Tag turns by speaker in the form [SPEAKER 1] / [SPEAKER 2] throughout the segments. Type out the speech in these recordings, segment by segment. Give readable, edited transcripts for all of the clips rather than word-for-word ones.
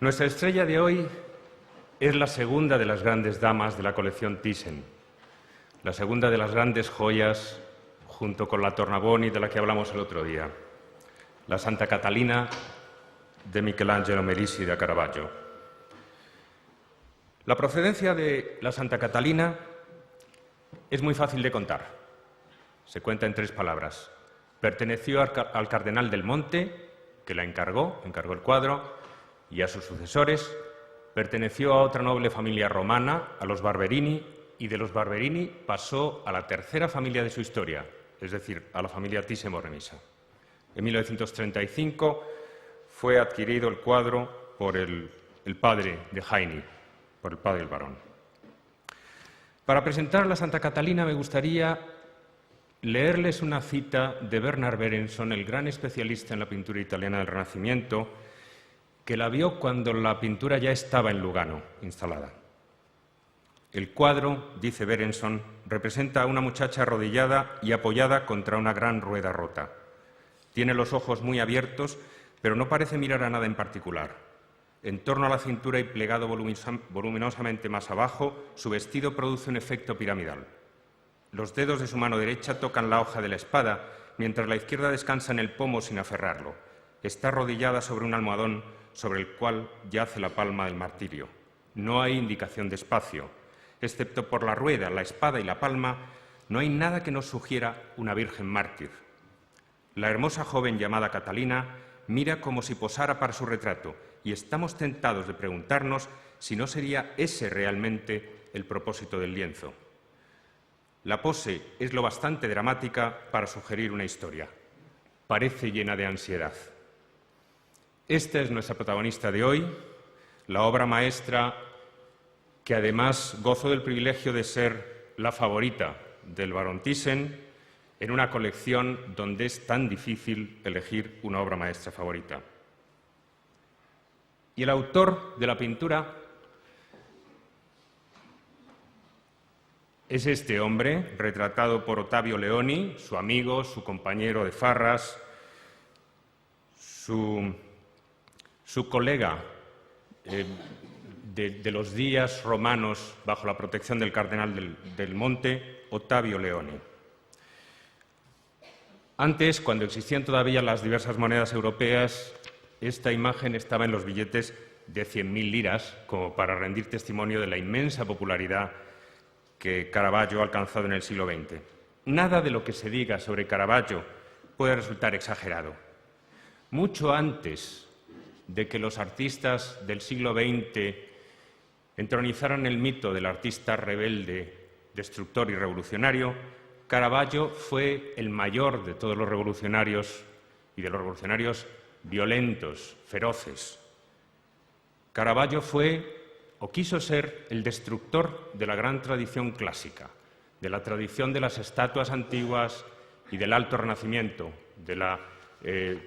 [SPEAKER 1] Nuestra estrella de hoy es la segunda de las grandes damas de la colección Thyssen, la segunda de las grandes joyas, junto con la Tornabuoni de la que hablamos el otro día, la Santa Catalina de Michelangelo Merisi da Caravaggio. La procedencia de la Santa Catalina es muy fácil de contar. Se cuenta en 3 palabras. Perteneció al cardenal del Monte, que la encargó el cuadro, y a sus sucesores. Perteneció a otra noble familia romana, a los Barberini, y de los Barberini pasó a la tercera familia de su historia, es decir, a la familia Thyssen-Bornemisza. En 1935 fue adquirido el cuadro por el padre de Heini, por el padre del barón. Para presentar a la Santa Catalina me gustaría leerles una cita de Bernard Berenson, el gran especialista en la pintura italiana del Renacimiento, que la vio cuando la pintura ya estaba en Lugano, instalada. El cuadro, dice Berenson, representa a una muchacha arrodillada y apoyada contra una gran rueda rota. Tiene los ojos muy abiertos, pero no parece mirar a nada en particular. En torno a la cintura y plegado voluminosamente más abajo, su vestido produce un efecto piramidal. Los dedos de su mano derecha tocan la hoja de la espada, mientras la izquierda descansa en el pomo sin aferrarlo. Está arrodillada sobre un almohadón sobre el cual yace la palma del martirio. No hay indicación de espacio. Excepto por la rueda, la espada y la palma, no hay nada que nos sugiera una virgen mártir. La hermosa joven llamada Catalina mira como si posara para su retrato y estamos tentados de preguntarnos si no sería ese realmente el propósito del lienzo. La pose es lo bastante dramática para sugerir una historia. Parece llena de ansiedad. Esta es nuestra protagonista de hoy, la obra maestra que además gozo del privilegio de ser la favorita del barón Thyssen en una colección donde es tan difícil elegir una obra maestra favorita. Y el autor de la pintura es este hombre, retratado por Ottavio Leoni, su amigo, su compañero de farras, su colega de los días romanos bajo la protección del cardenal del Monte, Ottavio Leoni. Antes, cuando existían todavía las diversas monedas europeas, esta imagen estaba en los billetes de 100.000 liras, como para rendir testimonio de la inmensa popularidad que Caravaggio ha alcanzado en el siglo XX. Nada de lo que se diga sobre Caravaggio puede resultar exagerado. Mucho antes de que los artistas del siglo XX entronizaran el mito del artista rebelde, destructor y revolucionario, Caravaggio fue el mayor de todos los revolucionarios y de los revolucionarios violentos, feroces. Caravaggio fue o quiso ser el destructor de la gran tradición clásica, de la tradición de las estatuas antiguas y del Alto Renacimiento, de la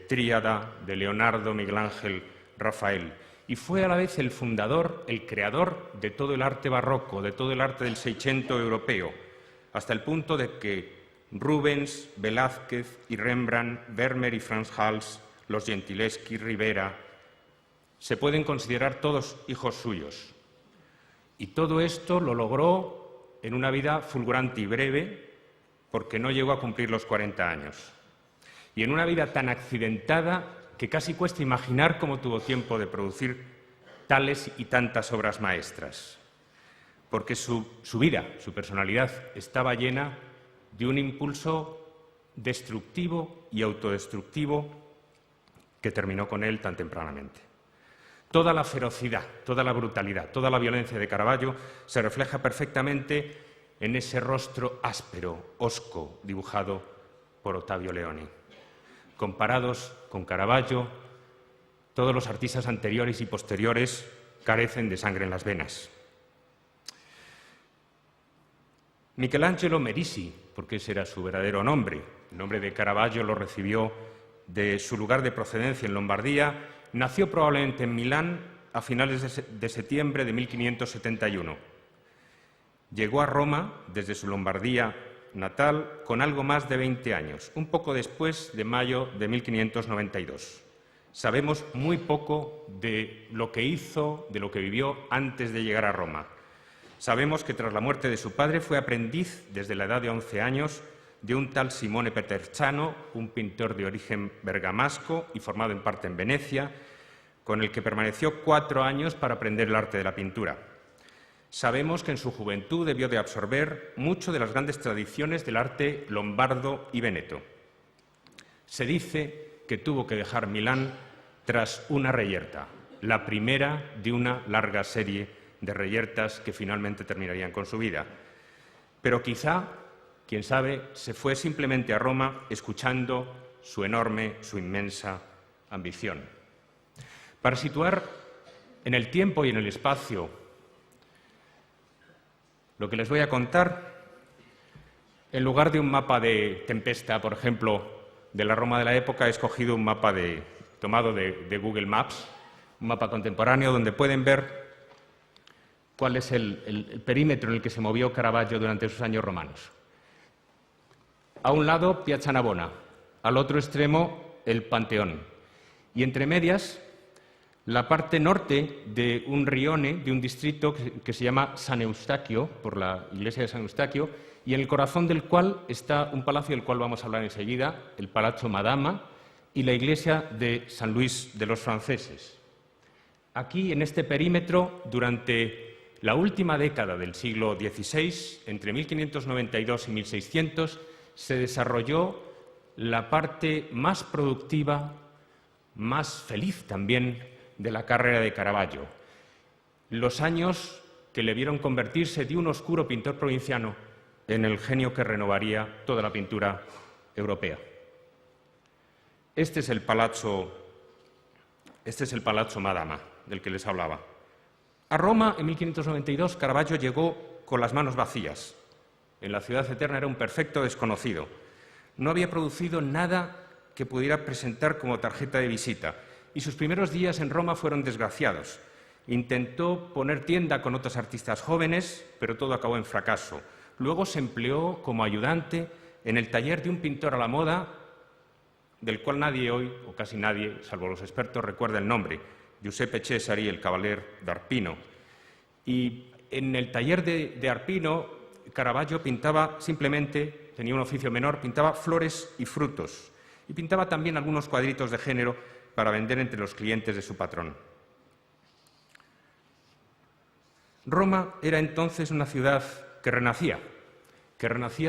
[SPEAKER 1] tríada de Leonardo, Miguel Ángel, Rafael. Y fue a la vez el fundador, el creador de todo el arte barroco, de todo el arte del Seicento europeo, hasta el punto de que Rubens, Velázquez y Rembrandt, Vermeer y Frans Hals, los Gentileschi, Rivera, se pueden considerar todos hijos suyos. Y todo esto lo logró en una vida fulgurante y breve, porque no llegó a cumplir los 40 años. Y en una vida tan accidentada que casi cuesta imaginar cómo tuvo tiempo de producir tales y tantas obras maestras. Porque su vida, su personalidad, estaba llena de un impulso destructivo y autodestructivo que terminó con él tan tempranamente. Toda la ferocidad, toda la brutalidad, toda la violencia de Caravaggio se refleja perfectamente en ese rostro áspero, hosco, dibujado por Ottavio Leoni. Comparados con Caravaggio, todos los artistas anteriores y posteriores carecen de sangre en las venas. Michelangelo Merisi, porque ese era su verdadero nombre, el nombre de Caravaggio lo recibió de su lugar de procedencia en Lombardía, nació probablemente en Milán a finales de septiembre de 1571. Llegó a Roma desde su Lombardía natal con algo más de 20 años, un poco después de mayo de 1592. Sabemos muy poco de lo que hizo, de lo que vivió antes de llegar a Roma. Sabemos que tras la muerte de su padre fue aprendiz desde la edad de 11 años de un tal Simone Peterchano, un pintor de origen bergamasco y formado en parte en Venecia, con el que permaneció 4 años para aprender el arte de la pintura. Sabemos que en su juventud debió de absorber mucho de las grandes tradiciones del arte lombardo y veneto. Se dice que tuvo que dejar Milán tras una reyerta, la primera de una larga serie de reyertas que finalmente terminarían con su vida. Pero quizá, quién sabe, se fue simplemente a Roma escuchando su enorme, su inmensa ambición. Para situar en el tiempo y en el espacio lo que les voy a contar, en lugar de un mapa de Tempesta, por ejemplo, de la Roma de la época, he escogido un mapa tomado de Google Maps, un mapa contemporáneo donde pueden ver cuál es el perímetro en el que se movió Caravaggio durante sus años romanos. A un lado, Piazza Navona, al otro extremo, el Panteón, y entre medias, la parte norte de un rione, de un distrito que se llama San Eustaquio, por la iglesia de San Eustaquio, y en el corazón del cual está un palacio del cual vamos a hablar enseguida, el Palazzo Madama, y la iglesia de San Luis de los Franceses. Aquí, en este perímetro, durante la última década del siglo XVI, entre 1592 y 1600, se desarrolló la parte más productiva, más feliz también, de la carrera de Caravaggio. Los años que le vieron convertirse de un oscuro pintor provinciano en el genio que renovaría toda la pintura europea. Este es el Palazzo Madama, del que les hablaba. A Roma, en 1592, Caravaggio llegó con las manos vacías. En la ciudad eterna era un perfecto desconocido. No había producido nada que pudiera presentar como tarjeta de visita, y sus primeros días en Roma fueron desgraciados. Intentó poner tienda con otros artistas jóvenes, pero todo acabó en fracaso. Luego se empleó como ayudante en el taller de un pintor a la moda, del cual nadie hoy, o casi nadie, salvo los expertos, recuerda el nombre, Giuseppe Cesari, el Cavalier d'Arpino. Y en el taller de Arpino, Caravaggio pintaba simplemente, tenía un oficio menor, pintaba flores y frutos. Y pintaba también algunos cuadritos de género para vender entre los clientes de su patrón. Roma era entonces una ciudad que renacía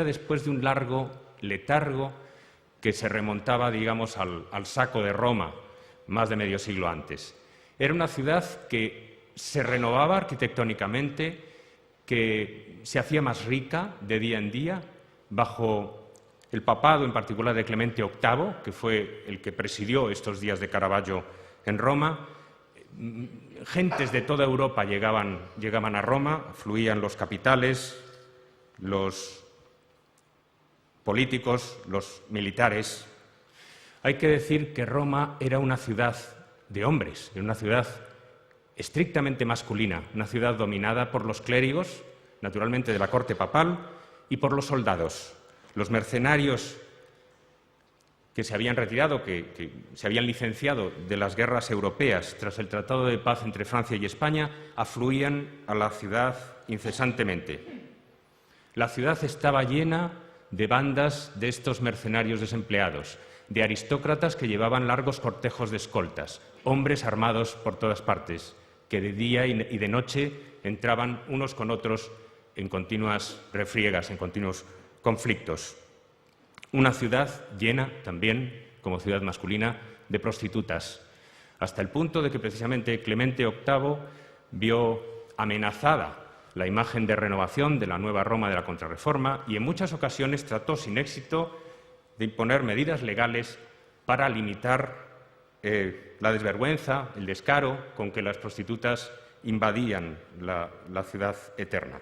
[SPEAKER 1] después de un largo letargo que se remontaba, digamos, al saco de Roma, más de medio siglo antes. Era una ciudad que se renovaba arquitectónicamente, que se hacía más rica de día en día, bajo el papado, en particular de Clemente VIII, que fue el que presidió estos días de Caravaggio en Roma. Gentes de toda Europa llegaban a Roma, fluían los capitales, los políticos, los militares. Hay que decir que Roma era una ciudad de hombres, era una ciudad estrictamente masculina, una ciudad dominada por los clérigos, naturalmente de la corte papal, y por los soldados. Los mercenarios que se habían retirado, que se habían licenciado de las guerras europeas tras el Tratado de Paz entre Francia y España, afluían a la ciudad incesantemente. La ciudad estaba llena de bandas de estos mercenarios desempleados, de aristócratas que llevaban largos cortejos de escoltas, hombres armados por todas partes, que de día y de noche entraban unos con otros en continuas refriegas, en continuos conflictos. Una ciudad llena también, como ciudad masculina, de prostitutas, hasta el punto de que precisamente Clemente VIII vio amenazada la imagen de renovación de la nueva Roma de la Contrarreforma y en muchas ocasiones trató sin éxito de imponer medidas legales para limitar la desvergüenza, el descaro con que las prostitutas invadían la ciudad eterna.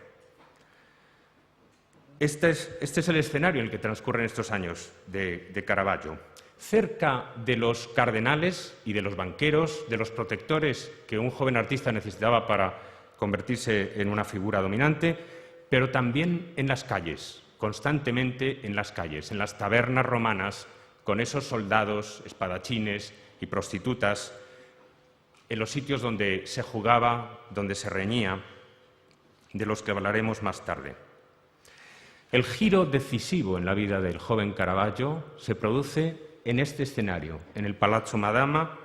[SPEAKER 1] Este es el escenario en el que transcurren estos años de Caravaggio. Cerca de los cardenales y de los banqueros, de los protectores que un joven artista necesitaba para convertirse en una figura dominante, pero también en las calles, constantemente en las calles, en las tabernas romanas, con esos soldados, espadachines y prostitutas, en los sitios donde se jugaba, donde se reñía, de los que hablaremos más tarde. El giro decisivo en la vida del joven Caravaggio se produce en este escenario, en el Palazzo Madama,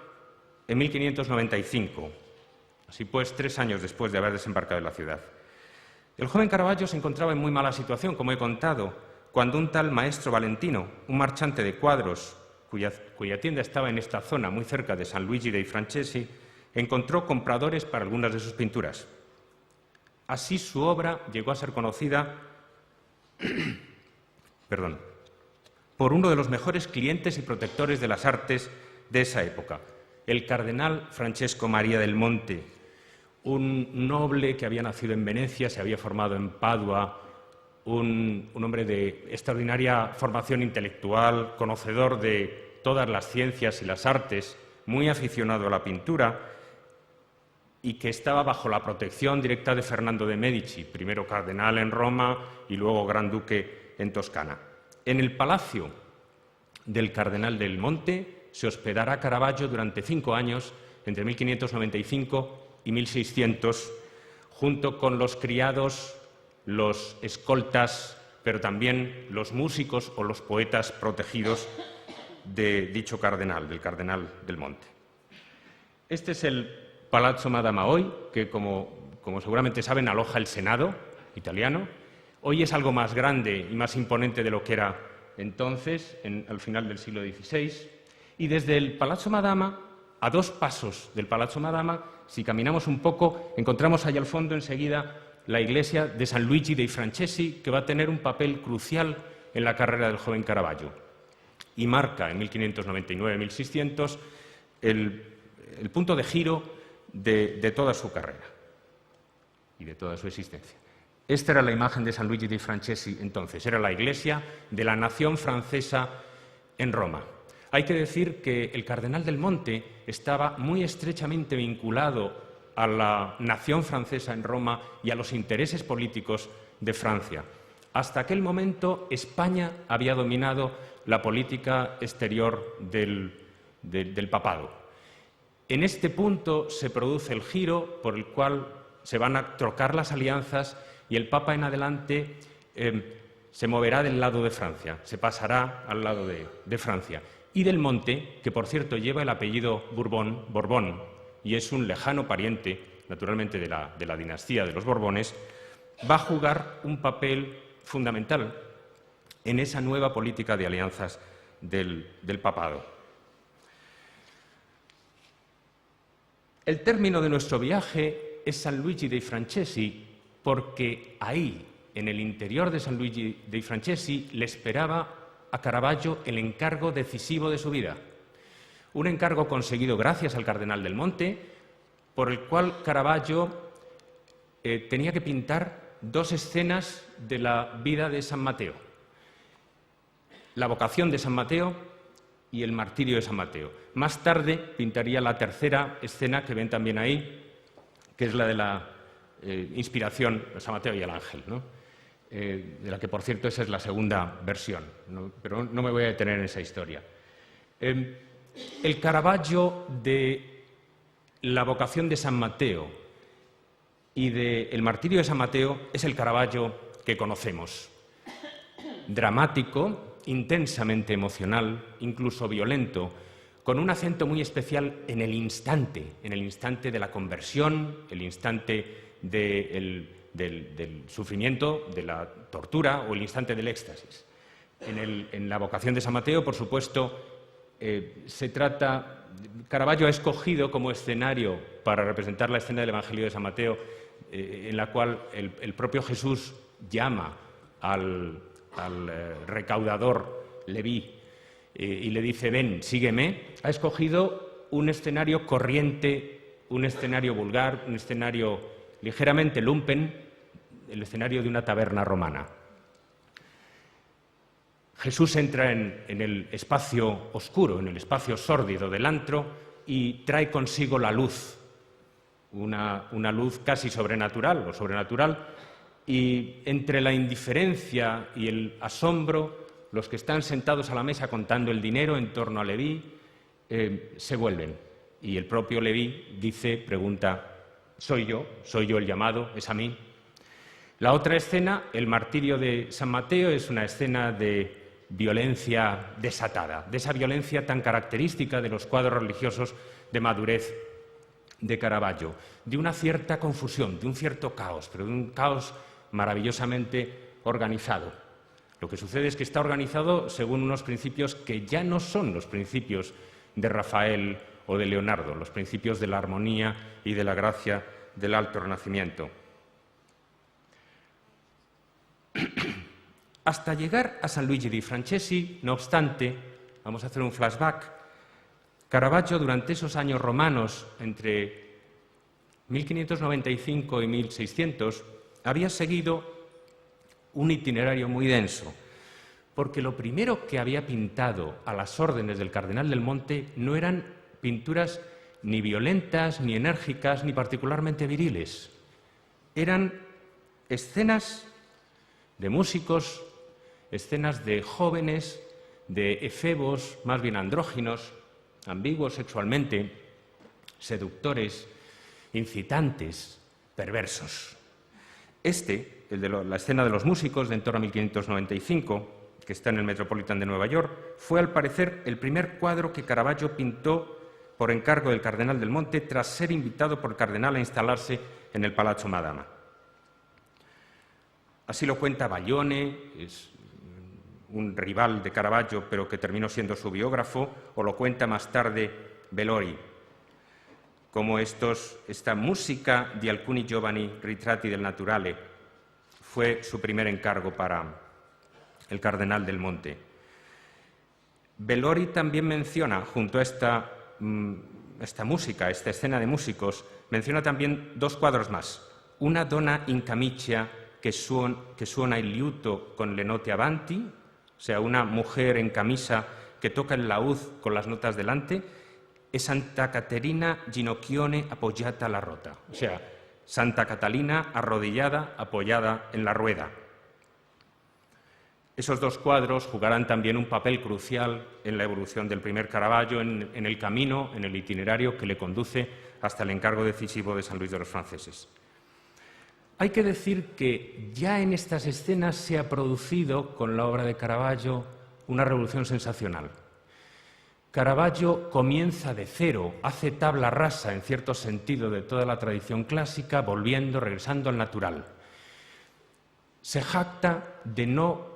[SPEAKER 1] en 1595, así pues 3 años después de haber desembarcado en la ciudad. El joven Caravaggio se encontraba en muy mala situación, como he contado, cuando un tal Maestro Valentino, un marchante de cuadros cuya tienda estaba en esta zona, muy cerca de San Luigi dei Francesi, encontró compradores para algunas de sus pinturas. Así su obra llegó a ser conocida por uno de los mejores clientes y protectores de las artes de esa época, el cardenal Francesco Maria del Monte, un noble que había nacido en Venecia, se había formado en Padua, un hombre de extraordinaria formación intelectual, conocedor de todas las ciencias y las artes, muy aficionado a la pintura y que estaba bajo la protección directa de Fernando de Medici, primero cardenal en Roma y luego gran duque en Toscana. En el palacio del cardenal del Monte se hospedará Caravaggio durante 5 años, entre 1595 y 1600, junto con los criados, los escoltas, pero también los músicos o los poetas protegidos de dicho cardenal, del cardenal del Monte. Este es el Palazzo Madama hoy, que como seguramente saben aloja el Senado italiano. Hoy es algo más grande y más imponente de lo que era entonces, al final del siglo XVI. Y desde el Palazzo Madama, a 2 pasos del Palazzo Madama, si caminamos un poco, encontramos allá al fondo enseguida la iglesia de San Luigi dei Francesi, que va a tener un papel crucial en la carrera del joven Caravaggio. Y marca en 1599-1600 el punto de giro de toda su carrera y de toda su existencia. Esta era la imagen de San Luigi dei Francesi entonces, era la iglesia de la nación francesa en Roma. Hay que decir que el cardenal del Monte estaba muy estrechamente vinculado a la nación francesa en Roma y a los intereses políticos de Francia. Hasta aquel momento España había dominado la política exterior del papado. En este punto se produce el giro por el cual se van a trocar las alianzas y el Papa en adelante se moverá del lado de Francia, se pasará al lado de Francia. Y del Monte, que por cierto lleva el apellido Borbón, y es un lejano pariente, naturalmente, de la dinastía de los Borbones, va a jugar un papel fundamental en esa nueva política de alianzas del papado. El término de nuestro viaje es San Luigi dei Francesi, porque ahí, en el interior de San Luigi dei Francesi, le esperaba a Caravaggio el encargo decisivo de su vida. Un encargo conseguido gracias al cardenal del Monte, por el cual Caravaggio tenía que pintar 2 escenas de la vida de San Mateo. La vocación de San Mateo y el martirio de San Mateo. Más tarde pintaría la tercera escena que ven también ahí, que es la de la inspiración de San Mateo y el ángel, ¿no? De la que, por cierto, esa es la segunda versión, ¿no? Pero no me voy a detener en esa historia. El Caravaggio de la vocación de San Mateo y del martirio de San Mateo es el Caravaggio que conocemos. Dramático, intensamente emocional, incluso violento, con un acento muy especial en el instante de la conversión, el instante del sufrimiento, de la tortura o el instante del éxtasis. En la vocación de San Mateo, por supuesto, Caravaggio ha escogido como escenario para representar la escena del Evangelio de San Mateo, en la cual el propio Jesús llama al recaudador Leví y le dice: ven, sígueme. Ha escogido un escenario corriente, un escenario vulgar, un escenario ligeramente lumpen, el escenario de una taberna romana. Jesús entra en el espacio oscuro, en el espacio sórdido del antro y trae consigo la luz, una luz casi sobrenatural o sobrenatural, y entre la indiferencia y el asombro, los que están sentados a la mesa contando el dinero en torno a Leví se vuelven. Y el propio Leví pregunta, ¿soy yo el llamado? ¿Es a mí? La otra escena, el martirio de San Mateo, es una escena de violencia desatada, de esa violencia tan característica de los cuadros religiosos de madurez de Caravaggio, de una cierta confusión, de un cierto caos, pero de un caos maravillosamente organizado. Lo que sucede es que está organizado según unos principios que ya no son los principios de Rafael o de Leonardo, los principios de la armonía y de la gracia del Alto Renacimiento. Hasta llegar a San Luigi di Franceschi, no obstante, vamos a hacer un flashback, Caravaggio durante esos años romanos, entre 1595 y 1600, había seguido un itinerario muy denso, porque lo primero que había pintado a las órdenes del Cardenal del Monte no eran pinturas ni violentas, ni enérgicas, ni particularmente viriles. Eran escenas de músicos, escenas de jóvenes, de efebos, más bien andróginos, ambiguos sexualmente, seductores, incitantes, perversos. El de la escena de los músicos, de en torno a 1595, que está en el Metropolitan de Nueva York, fue al parecer el primer cuadro que Caravaggio pintó por encargo del Cardenal del Monte tras ser invitado por el cardenal a instalarse en el Palazzo Madama. Así lo cuenta Baglione, es un rival de Caravaggio, pero que terminó siendo su biógrafo, o lo cuenta más tarde Bellori, como esta música di alcuni giovani ritratti del naturale fue su primer encargo para el Cardenal del Monte. Bellori también menciona, junto a esta música, esta escena de músicos, menciona también dos cuadros más. Una donna in camicia que suona il liuto con le note avanti, o sea, una mujer en camisa que toca el laúd con las notas delante, es Santa Caterina ginocchione appoggiata alla rota, o sea, Santa Catalina arrodillada, apoyada en la rueda. Esos dos cuadros jugarán también un papel crucial en la evolución del primer Caravaggio, en el camino, en el itinerario que le conduce hasta el encargo decisivo de San Luis de los Franceses. Hay que decir que ya en estas escenas se ha producido, con la obra de Caravaggio, una revolución sensacional. Caravaggio comienza de cero, hace tabla rasa, en cierto sentido, de toda la tradición clásica, regresando al natural. Se jacta de no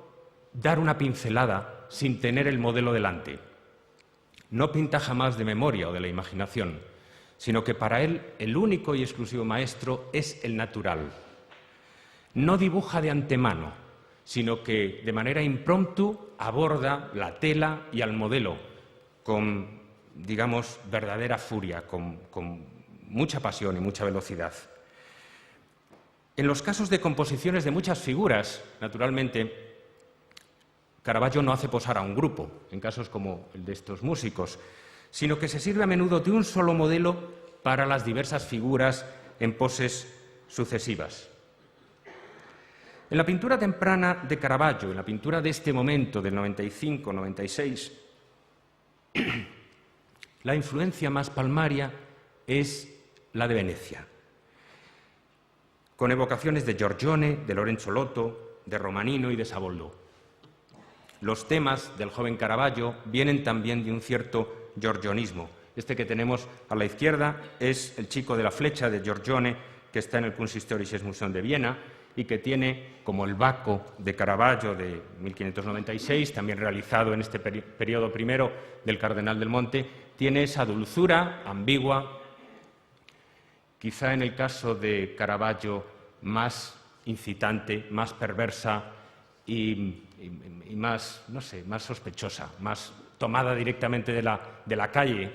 [SPEAKER 1] dar una pincelada sin tener el modelo delante. No pinta jamás de memoria o de la imaginación, sino que para él el único y exclusivo maestro es el natural. No dibuja de antemano, sino que de manera impromptu aborda la tela y al modelo con, digamos, verdadera furia, con mucha pasión y mucha velocidad. En los casos de composiciones de muchas figuras, naturalmente, Caravaggio no hace posar a un grupo, en casos como el de estos músicos, sino que se sirve a menudo de un solo modelo para las diversas figuras en poses sucesivas. En la pintura temprana de Caravaggio, en la pintura de este momento, del 95-96, la influencia más palmaria es la de Venecia, con evocaciones de Giorgione, de Lorenzo Lotto, de Romanino y de Savoldo. Los temas del joven Caravaggio vienen también de un cierto giorgionismo. Este que tenemos a la izquierda es El chico de la flecha de Giorgione, que está en el Kunsthistorisches Museum de Viena y que tiene, como el Bacco de Caravaggio de 1596, también realizado en este periodo primero del Cardenal del Monte, tiene esa dulzura ambigua, quizá en el caso de Caravaggio más incitante, más perversa y más, no sé, más sospechosa, más tomada directamente de la calle,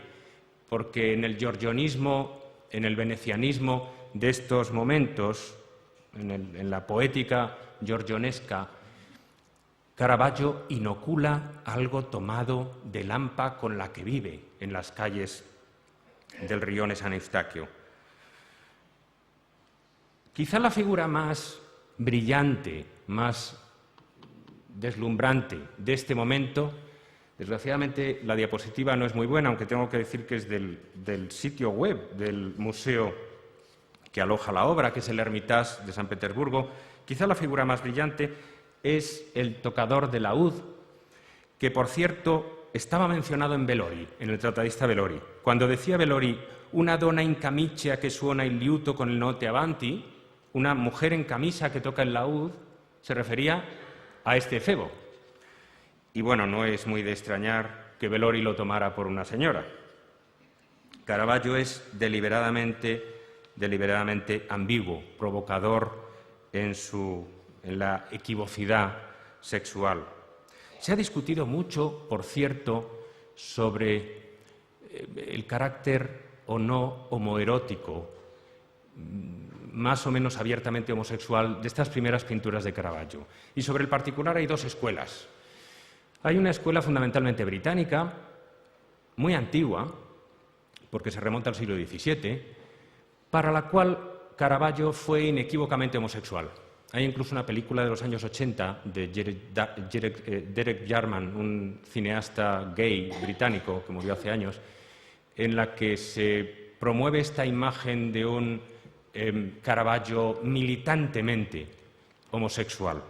[SPEAKER 1] porque en el giorgionismo, en el venecianismo de estos momentos, en la poética giorgionesca, Caravaggio inocula algo tomado del hampa con la que vive en las calles del rione San Eustachio. Quizá la figura más brillante, más deslumbrante de este momento Desgraciadamente, la diapositiva no es muy buena, aunque tengo que decir que es del sitio web del museo que aloja la obra, que es el Hermitage de San Petersburgo. Quizá la figura más brillante es el tocador de laúd, que, por cierto, estaba mencionado en Velori, en el tratadista Velori. Cuando decía Velori, una donna in camicia que suona il liuto con il note avanti, una mujer en camisa que toca el laúd, se refería a este efebo. Y bueno, no es muy de extrañar que Velori lo tomara por una señora. Caravaggio es deliberadamente ambiguo, provocador en la equivocidad sexual. Se ha discutido mucho, por cierto, sobre el carácter o no homoerótico, más o menos abiertamente homosexual, de estas primeras pinturas de Caravaggio. Y sobre el particular hay dos escuelas. Hay una escuela fundamentalmente británica, muy antigua, porque se remonta al siglo XVII, para la cual Caravaggio fue inequívocamente homosexual. Hay incluso una película de los años 80 de Derek Jarman, un cineasta gay británico que murió hace años, en la que se promueve esta imagen de un Caravaggio militantemente homosexual.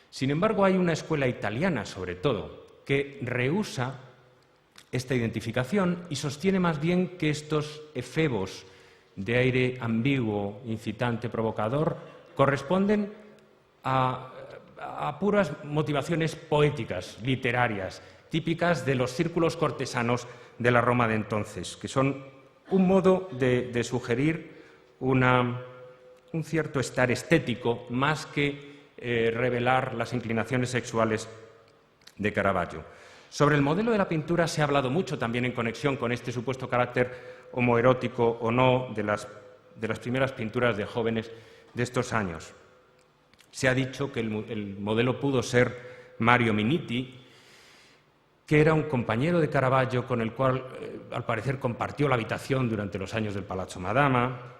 [SPEAKER 1] Sin embargo, hay una escuela italiana, sobre todo, que rehúsa esta identificación y sostiene más bien que estos efebos de aire ambiguo, incitante, provocador, corresponden a puras motivaciones poéticas, literarias, típicas de los círculos cortesanos de la Roma de entonces, que son un modo de sugerir un cierto estar estético más que revelar las inclinaciones sexuales de Caravaggio. Sobre el modelo de la pintura se ha hablado mucho también en conexión con este supuesto carácter homoerótico o no de las primeras pinturas de jóvenes de estos años. Se ha dicho que el modelo pudo ser Mario Minniti, que era un compañero de Caravaggio con el cual, al parecer, compartió la habitación durante los años del Palazzo Madama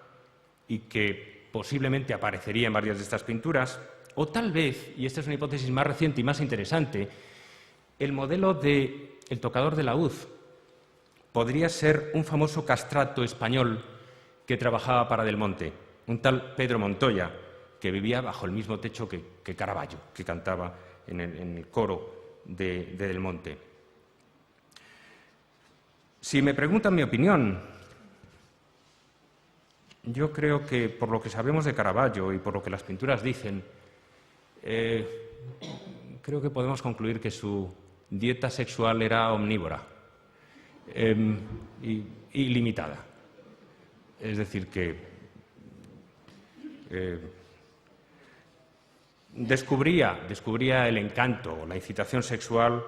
[SPEAKER 1] y que posiblemente aparecería en varias de estas pinturas. O tal vez, y esta es una hipótesis más reciente y más interesante, el modelo del tocador de laúd podría ser un famoso castrato español que trabajaba para Del Monte, un tal Pedro Montoya, que vivía bajo el mismo techo que Caravaggio, que cantaba en el coro de Del Monte. Si me preguntan mi opinión, yo creo que por lo que sabemos de Caravaggio y por lo que las pinturas dicen, creo que podemos concluir que su dieta sexual era omnívora y limitada. Es decir, que descubría el encanto, la incitación sexual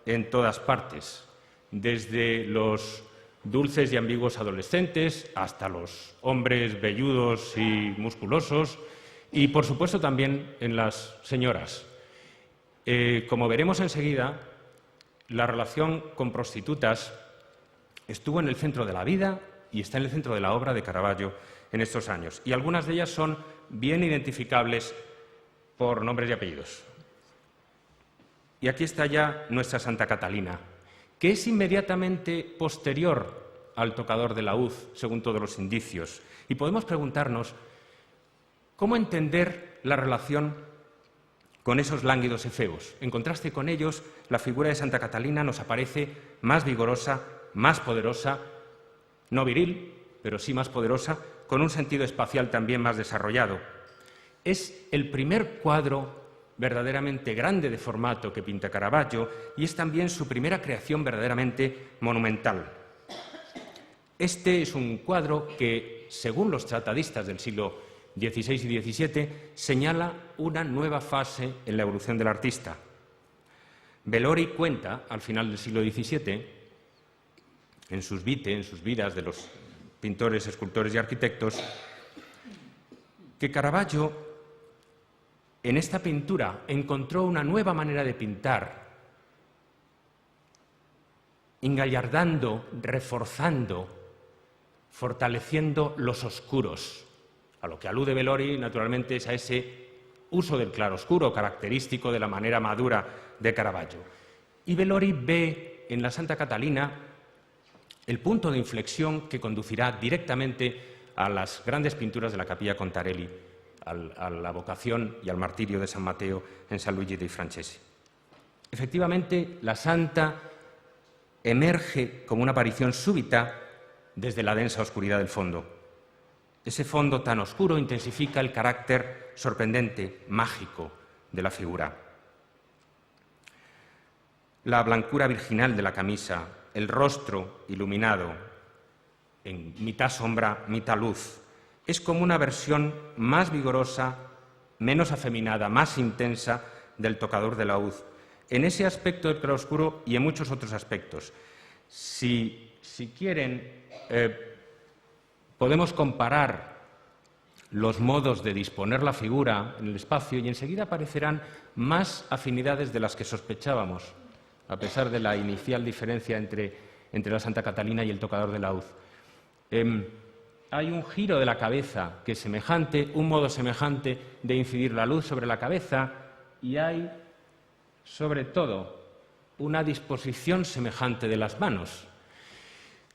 [SPEAKER 1] en todas partes, desde los dulces y ambiguos adolescentes hasta los hombres velludos y musculosos y, por supuesto, también en las señoras. Como veremos enseguida, la relación con prostitutas estuvo en el centro de la vida y está en el centro de la obra de Caravaggio en estos años. Y algunas de ellas son bien identificables por nombres y apellidos. Y aquí está ya nuestra Santa Catalina, que es inmediatamente posterior al tocador de laúd, según todos los indicios. Y podemos preguntarnos cómo entender la relación con esos lánguidos efebos. En contraste con ellos, la figura de Santa Catalina nos aparece más vigorosa, más poderosa, no viril, pero sí más poderosa, con un sentido espacial también más desarrollado. Es el primer cuadro verdaderamente grande de formato que pinta Caravaggio y es también su primera creación verdaderamente monumental. Este es un cuadro que, según los tratadistas del siglo XVI y XVII, señala una nueva fase en la evolución del artista. Velori cuenta, al final del siglo XVII, en sus vidas de los pintores, escultores y arquitectos, que Caravaggio en esta pintura encontró una nueva manera de pintar, engallardando, reforzando, fortaleciendo los oscuros. A lo que alude Velori, naturalmente, es a ese uso del claroscuro característico de la manera madura de Caravaggio. Y Bellori ve en la Santa Catalina el punto de inflexión que conducirá directamente a las grandes pinturas de la Capilla Contarelli, a la vocación y al martirio de San Mateo en San Luigi dei Francesi. Efectivamente, la Santa emerge como una aparición súbita desde la densa oscuridad del fondo. Ese fondo tan oscuro intensifica el carácter sorprendente, mágico de la figura. La blancura virginal de la camisa, el rostro iluminado, en mitad sombra, mitad luz, es como una versión más vigorosa, menos afeminada, más intensa del tocador de laúd, en ese aspecto del claroscuro y en muchos otros aspectos. Si quieren, podemos comparar los modos de disponer la figura en el espacio y enseguida aparecerán más afinidades de las que sospechábamos, a pesar de la inicial diferencia entre la Santa Catalina y el tocador de laúd. Hay un giro de la cabeza que es semejante, un modo semejante de incidir la luz sobre la cabeza y hay, sobre todo, una disposición semejante de las manos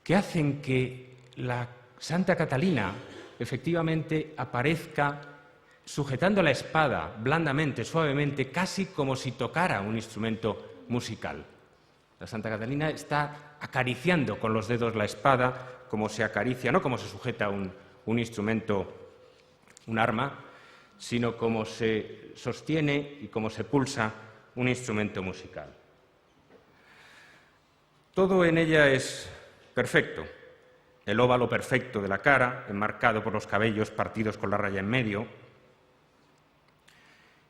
[SPEAKER 1] que hacen que la Santa Catalina efectivamente aparezca sujetando la espada blandamente, suavemente, casi como si tocara un instrumento musical. La Santa Catalina está acariciando con los dedos la espada como se acaricia, no como se sujeta un instrumento, un arma, sino como se sostiene y como se pulsa un instrumento musical. Todo en ella es perfecto. El óvalo perfecto de la cara, enmarcado por los cabellos partidos con la raya en medio,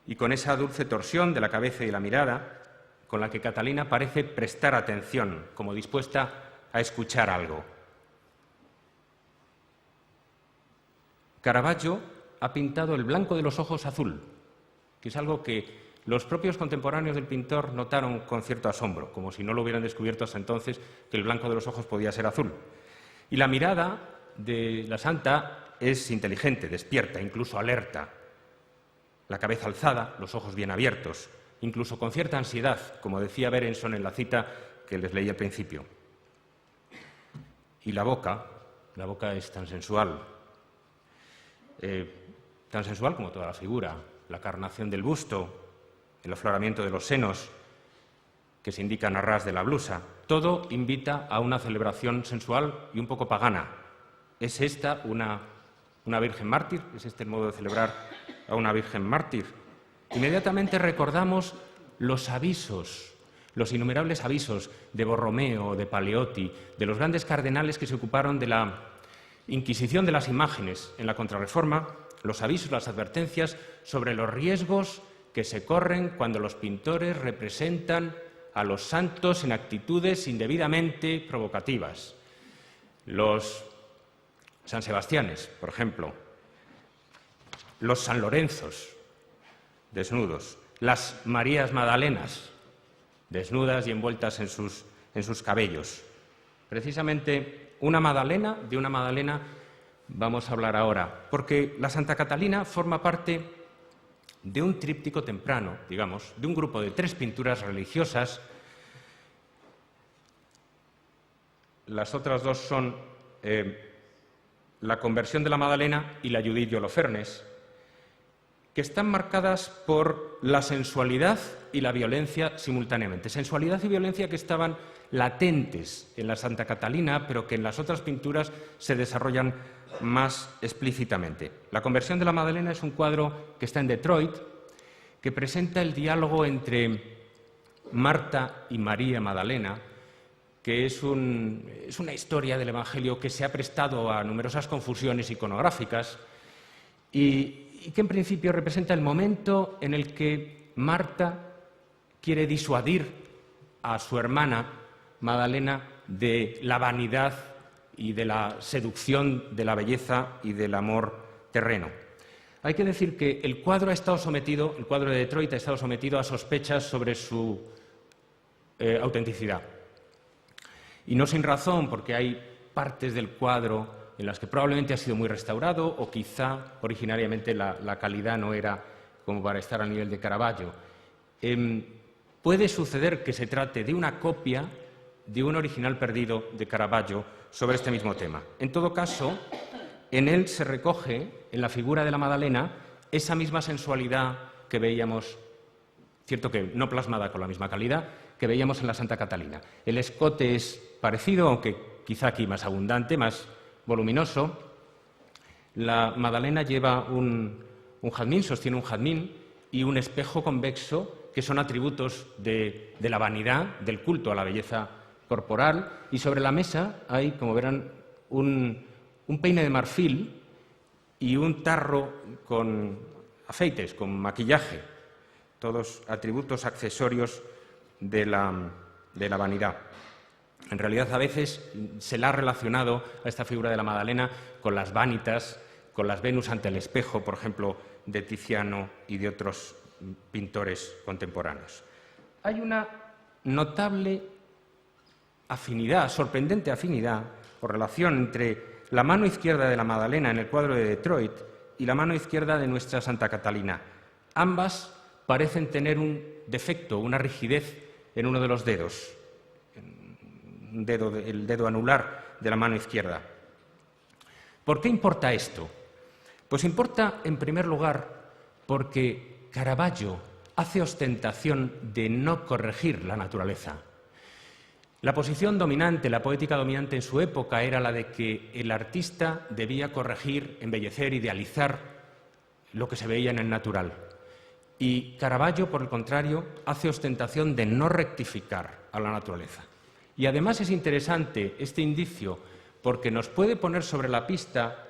[SPEAKER 1] y con esa dulce torsión de la cabeza y la mirada, con la que Catalina parece prestar atención, como dispuesta a escuchar algo. Caravaggio ha pintado el blanco de los ojos azul, que es algo que los propios contemporáneos del pintor notaron con cierto asombro, como si no lo hubieran descubierto hasta entonces que el blanco de los ojos podía ser azul. Y la mirada de la Santa es inteligente, despierta, incluso alerta. La cabeza alzada, los ojos bien abiertos, incluso con cierta ansiedad, como decía Berenson en la cita que les leí al principio. Y la boca es tan sensual como toda la figura, la carnación del busto, el afloramiento de los senos, que se indican a ras de la blusa. Todo invita a una celebración sensual y un poco pagana. ¿Es esta una virgen mártir? ¿Es este el modo de celebrar a una virgen mártir? Inmediatamente recordamos los avisos, los innumerables avisos de Borromeo, de Paleotti, de los grandes cardenales que se ocuparon de la Inquisición de las imágenes en la Contrarreforma, los avisos, las advertencias sobre los riesgos que se corren cuando los pintores representan a los santos en actitudes indebidamente provocativas. Los San Sebastianes, por ejemplo, los San Lorenzos, desnudos, las Marías Magdalenas, desnudas y envueltas en sus cabellos. Precisamente de una Magdalena vamos a hablar ahora, porque la Santa Catalina forma parte de un tríptico temprano, digamos, de un grupo de 3 pinturas religiosas. Las otras 2 son la conversión de la Magdalena y la Judith de Holofernes, que están marcadas por la sensualidad y la violencia simultáneamente. Sensualidad y violencia que estaban latentes en la Santa Catalina, pero que en las otras pinturas se desarrollan más explícitamente. La conversión de la Magdalena es un cuadro que está en Detroit, que presenta el diálogo entre Marta y María Magdalena, que es una historia del Evangelio que se ha prestado a numerosas confusiones iconográficas y que en principio representa el momento en el que Marta quiere disuadir a su hermana Magdalena de la vanidad y de la seducción de la belleza y del amor terreno. Hay que decir que el cuadro de Detroit ha estado sometido a sospechas sobre su autenticidad. Y no sin razón, porque hay partes del cuadro en las que probablemente ha sido muy restaurado o quizá originariamente la calidad no era como para estar al nivel de Caravaggio. puede suceder que se trate de una copia de un original perdido de Caravaggio sobre este mismo tema. En todo caso, en él se recoge, en la figura de la Madalena, esa misma sensualidad que veíamos, cierto que no plasmada con la misma calidad, que veíamos en la Santa Catalina. El escote es parecido, aunque quizá aquí más abundante, más voluminoso. La Madalena lleva un jazmín, sostiene un jazmín y un espejo convexo, que son atributos de la vanidad, del culto a la belleza corporal, y sobre la mesa hay, como verán, un peine de marfil y un tarro con aceites, con maquillaje, todos atributos accesorios de la vanidad. En realidad, a veces se la ha relacionado a esta figura de la Madalena con las vanitas, con las Venus ante el espejo, por ejemplo, de Tiziano y de otros pintores contemporáneos. Hay una notable afinidad, sorprendente afinidad o relación entre la mano izquierda de la Madalena en el cuadro de Detroit y la mano izquierda de nuestra Santa Catalina. Ambas parecen tener un defecto, una rigidez en uno de los dedos, el dedo anular de la mano izquierda. ¿Por qué importa esto? Pues importa, en primer lugar, porque Caravaggio hace ostentación de no corregir la naturaleza. La posición dominante, la poética dominante en su época era la de que el artista debía corregir, embellecer, idealizar lo que se veía en el natural. Y Caravaggio, por el contrario, hace ostentación de no rectificar a la naturaleza. Y además es interesante este indicio porque nos puede poner sobre la pista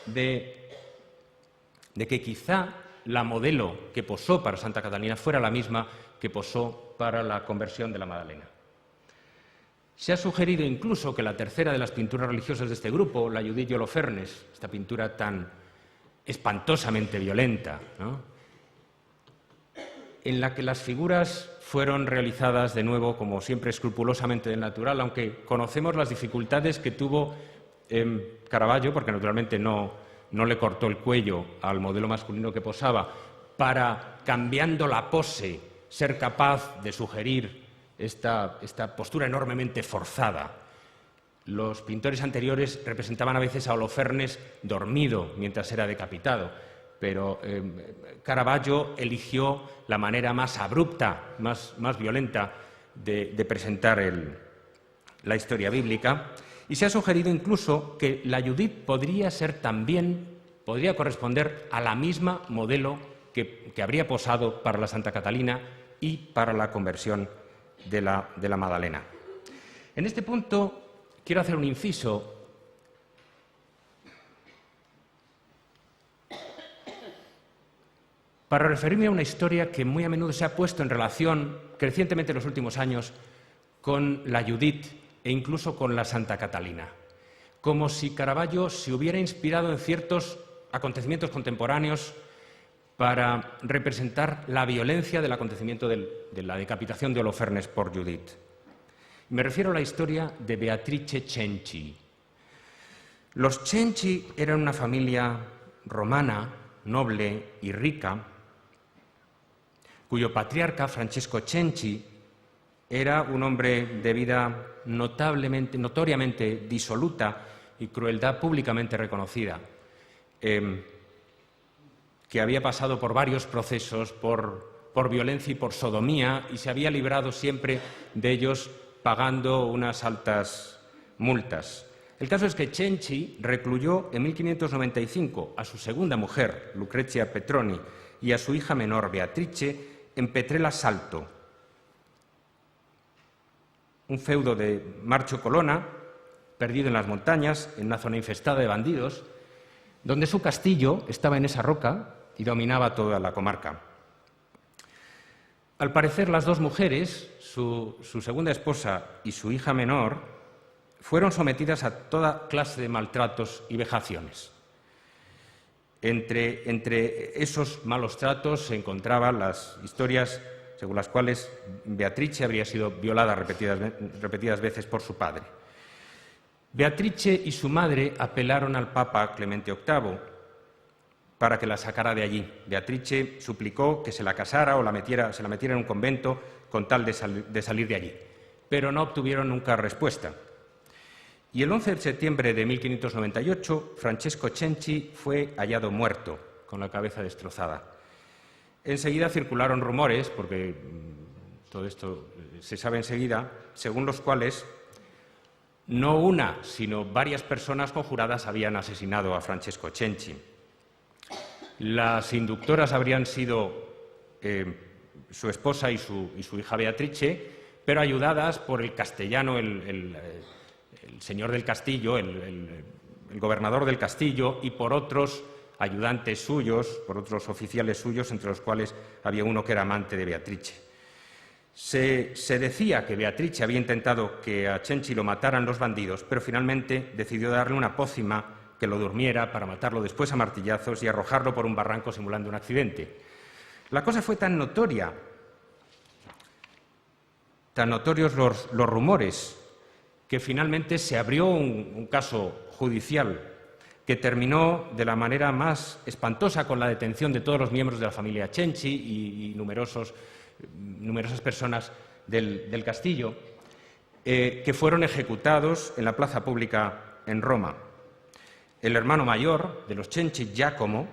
[SPEAKER 1] de que quizá la modelo que posó para Santa Catalina fuera la misma que posó para la conversión de la Madalena. Se ha sugerido incluso que la tercera de las pinturas religiosas de este grupo, la Judith y Holofernes, esta pintura tan espantosamente violenta, ¿no?, en la que las figuras fueron realizadas de nuevo, como siempre, escrupulosamente del natural, aunque conocemos las dificultades que tuvo Caravaggio, porque naturalmente no le cortó el cuello al modelo masculino que posaba, para, cambiando la pose, ser capaz de sugerir esta postura enormemente forzada. Los pintores anteriores representaban a veces a Holofernes dormido mientras era decapitado, pero Caravaggio eligió la manera más abrupta, más violenta de presentar la historia bíblica, y se ha sugerido incluso que la Judith podría corresponder a la misma modelo que habría posado para la Santa Catalina y para la conversión de la Madalena. En este punto quiero hacer un inciso. Para referirme a una historia que muy a menudo se ha puesto en relación, crecientemente en los últimos años, con la Judith e incluso con la Santa Catalina, como si Caravaggio se hubiera inspirado en ciertos acontecimientos contemporáneos para representar la violencia del acontecimiento de la decapitación de Holofernes por Judith. Me refiero a la historia de Beatrice Cenci. Los Cenci eran una familia romana, noble y rica, cuyo patriarca, Francesco Cenci, era un hombre de vida notoriamente disoluta y crueldad públicamente reconocida, que había pasado por varios procesos, por violencia y por sodomía, y se había librado siempre de ellos pagando unas altas multas. El caso es que Cenci recluyó en 1595 a su segunda mujer, Lucrezia Petroni, y a su hija menor, Beatrice, en Petrella Salto, un feudo de Marcho Colonna, perdido en las montañas, en una zona infestada de bandidos, donde su castillo estaba en esa roca y dominaba toda la comarca. Al parecer, las dos mujeres, su segunda esposa y su hija menor, fueron sometidas a toda clase de maltratos y vejaciones. Entre esos malos tratos se encontraban las historias según las cuales Beatrice habría sido violada repetidas veces por su padre. Beatrice y su madre apelaron al Papa Clemente VIII para que la sacara de allí. Beatrice suplicó que se la casara o se la metiera en un convento con tal de salir de allí, pero no obtuvieron nunca respuesta. Y el 11 de septiembre de 1598, Francesco Cenci fue hallado muerto, con la cabeza destrozada. Enseguida circularon rumores, porque todo esto se sabe enseguida, según los cuales no una, sino varias personas conjuradas habían asesinado a Francesco Cenci. Las inductoras habrían sido su esposa y su hija Beatrice, pero ayudadas por el castellano, el señor del castillo, el gobernador del castillo, y por otros ayudantes suyos, por otros oficiales suyos, entre los cuales había uno que era amante de Beatrice. Se decía que Beatrice había intentado que a Cenci lo mataran los bandidos, pero finalmente decidió darle una pócima que lo durmiera para matarlo después a martillazos y arrojarlo por un barranco simulando un accidente. La cosa fue tan notoria, tan notorios los rumores, que finalmente se abrió un caso judicial que terminó de la manera más espantosa con la detención de todos los miembros de la familia Cenci y numerosas personas del castillo, que fueron ejecutados en la plaza pública en Roma. El hermano mayor de los Cenci, Giacomo,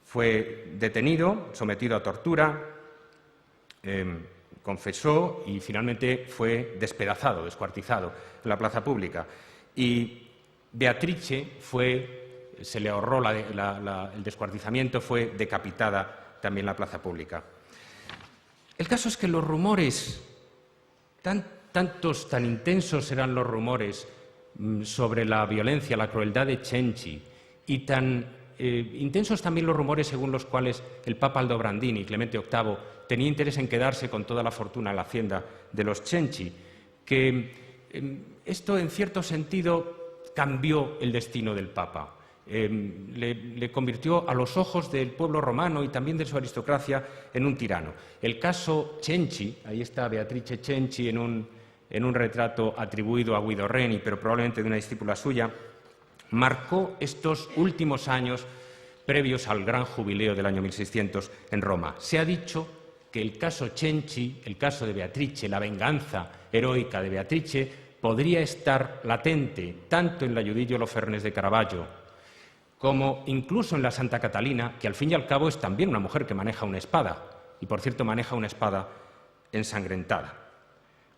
[SPEAKER 1] fue detenido, sometido a tortura, confesó y finalmente fue despedazado, descuartizado en la plaza pública. Y Beatrice se le ahorró el descuartizamiento, fue decapitada también en la plaza pública. El caso es que los rumores, tan intensos eran los rumores sobre la violencia, la crueldad de Cenci, y tan intensos también los rumores según los cuales el Papa Aldobrandini, Clemente VIII, tenía interés en quedarse con toda la fortuna en la hacienda de los Cenci, que esto en cierto sentido cambió el destino del Papa. Le convirtió a los ojos del pueblo romano y también de su aristocracia en un tirano. El caso Cenci, ahí está Beatrice Cenci en un retrato atribuido a Guido Reni, pero probablemente de una discípula suya, marcó estos últimos años previos al gran jubileo del año 1600 en Roma. Se ha dicho que el caso Cenci, el caso de Beatrice, la venganza heroica de Beatrice, podría estar latente tanto en la Giudizio Holofernes de Caravaggio como incluso en la Santa Catalina, que al fin y al cabo es también una mujer que maneja una espada, y por cierto maneja una espada ensangrentada.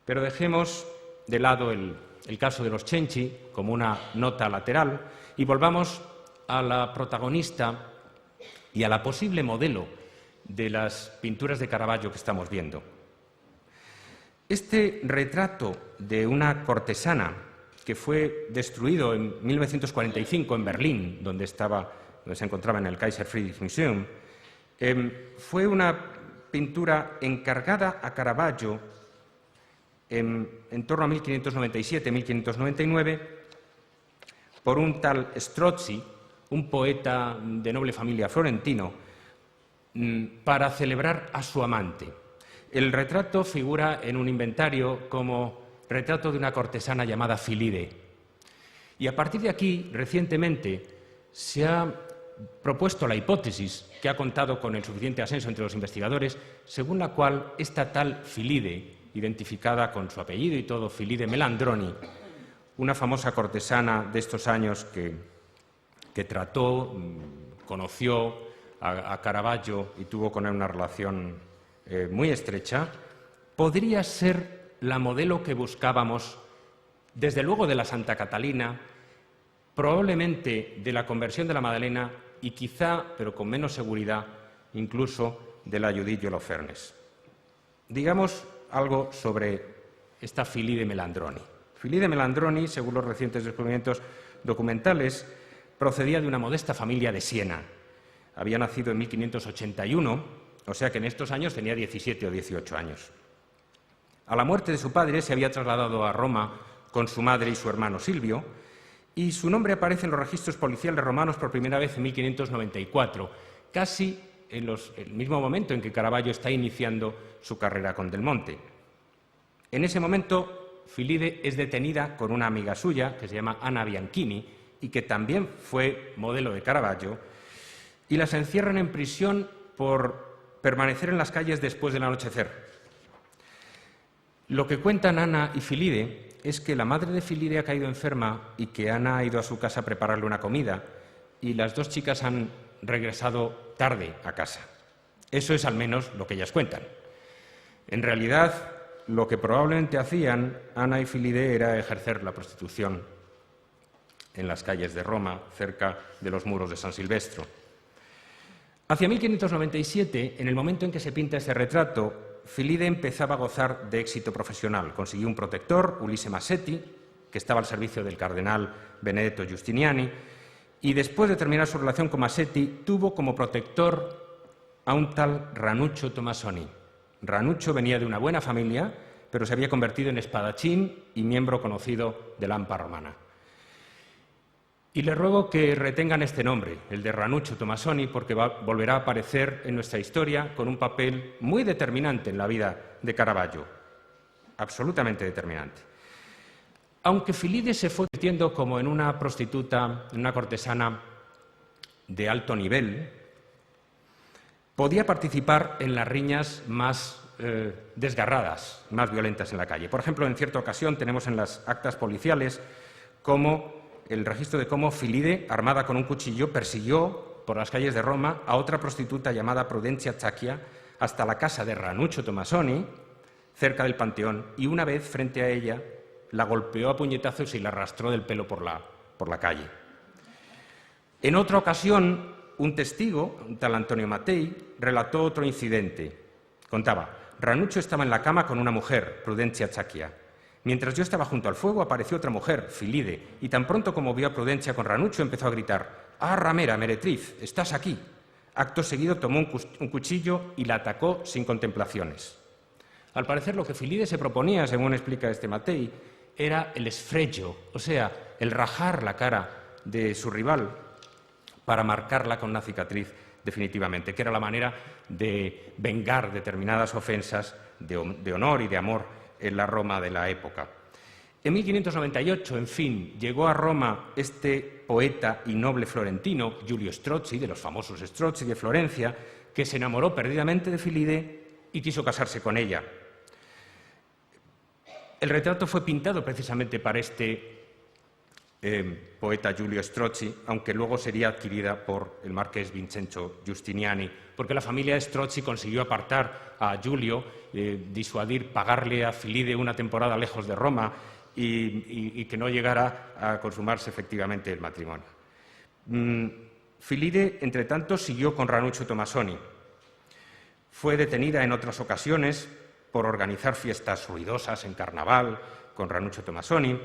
[SPEAKER 1] Pero dejemos de lado el caso de los Cenci como una nota lateral y volvamos a la protagonista y a la posible modelo de las pinturas de Caravaggio que estamos viendo. Este retrato de una cortesana que fue destruido en 1945 en Berlín, donde se encontraba en el Kaiser Friedrich Museum, fue una pintura encargada a Caravaggio en torno a 1597-1599 por un tal Strozzi, un poeta de noble familia florentino, para celebrar a su amante. El retrato figura en un inventario como retrato de una cortesana llamada Filide. Y a partir de aquí, recientemente, se ha propuesto la hipótesis, que ha contado con el suficiente asenso entre los investigadores, según la cual esta tal Filide, identificada con su apellido y todo, Filide Melandroni, una famosa cortesana de estos años que trató, conoció a Caravaggio y tuvo con él una relación muy estrecha, podría ser la modelo que buscábamos, desde luego de la Santa Catalina, probablemente de la conversión de la Madalena y quizá, pero con menos seguridad, incluso de la Giudizio Holofernes. Digamos algo sobre esta Filide Melandroni. Filide Melandroni, según los recientes descubrimientos documentales, procedía de una modesta familia de Siena. Había nacido en 1581, o sea que en estos años tenía 17 o 18 años. A la muerte de su padre se había trasladado a Roma con su madre y su hermano Silvio, y su nombre aparece en los registros policiales romanos por primera vez en 1594, casi en el mismo momento en que Caravaggio está iniciando su carrera con Del Monte. En ese momento, Filide es detenida con una amiga suya, que se llama Anna Bianchini, y que también fue modelo de Caravaggio, y las encierran en prisión por permanecer en las calles después del anochecer. Lo que cuentan Ana y Filide es que la madre de Filide ha caído enferma y que Ana ha ido a su casa a prepararle una comida y las dos chicas han regresado tarde a casa. Eso es al menos lo que ellas cuentan. En realidad, lo que probablemente hacían Ana y Filide era ejercer la prostitución en las calles de Roma, cerca de los muros de San Silvestro. Hacia 1597, en el momento en que se pinta ese retrato, Filide empezaba a gozar de éxito profesional. Consiguió un protector, Ulisse Massetti, que estaba al servicio del cardenal Benedetto Giustiniani, y después de terminar su relación con Massetti, tuvo como protector a un tal Ranuccio Tommasoni. Ranuccio venía de una buena familia, pero se había convertido en espadachín y miembro conocido de la AMPA romana. Y le ruego que retengan este nombre, el de Ranuccio Tommasoni, porque volverá a aparecer en nuestra historia con un papel muy determinante en la vida de Caravaggio, absolutamente determinante. Aunque Filide se fue convirtiendo como en una prostituta, en una cortesana de alto nivel, podía participar en las riñas más desgarradas, más violentas en la calle. Por ejemplo, en cierta ocasión tenemos en las actas policiales el registro de cómo Filide, armada con un cuchillo, persiguió por las calles de Roma a otra prostituta llamada Prudencia Ciacchia hasta la casa de Ranuccio Tommasoni, cerca del Panteón, y una vez, frente a ella, la golpeó a puñetazos y la arrastró del pelo por la calle. En otra ocasión, un testigo, un tal Antonio Mattei, relató otro incidente. Contaba: Ranuccio estaba en la cama con una mujer, Prudencia Ciacchia. Mientras yo estaba junto al fuego, apareció otra mujer, Filide, y tan pronto como vio a Prudencia con Ranuccio, empezó a gritar: «¡Ah, ramera, meretriz, estás aquí!». Acto seguido tomó un cuchillo y la atacó sin contemplaciones. Al parecer, lo que Filide se proponía, según explica este Mattei, era el sfregio, o sea, el rajar la cara de su rival para marcarla con una cicatriz definitivamente, que era la manera de vengar determinadas ofensas de honor y de amor en la Roma de la época. En 1598, en fin, llegó a Roma este poeta y noble florentino, Giulio Strozzi, de los famosos Strozzi de Florencia, que se enamoró perdidamente de Filide y quiso casarse con ella. El retrato fue pintado precisamente para este poeta Giulio Strozzi, aunque luego sería adquirida por el marqués Vincenzo Giustiniani, porque la familia Strozzi consiguió apartar a Giulio, disuadir, pagarle a Filide una temporada lejos de Roma y que no llegara a consumarse efectivamente el matrimonio. Filide, entre tanto, siguió con Ranuccio Tommasoni. Fue detenida en otras ocasiones por organizar fiestas ruidosas en carnaval con Ranuccio Tommasoni.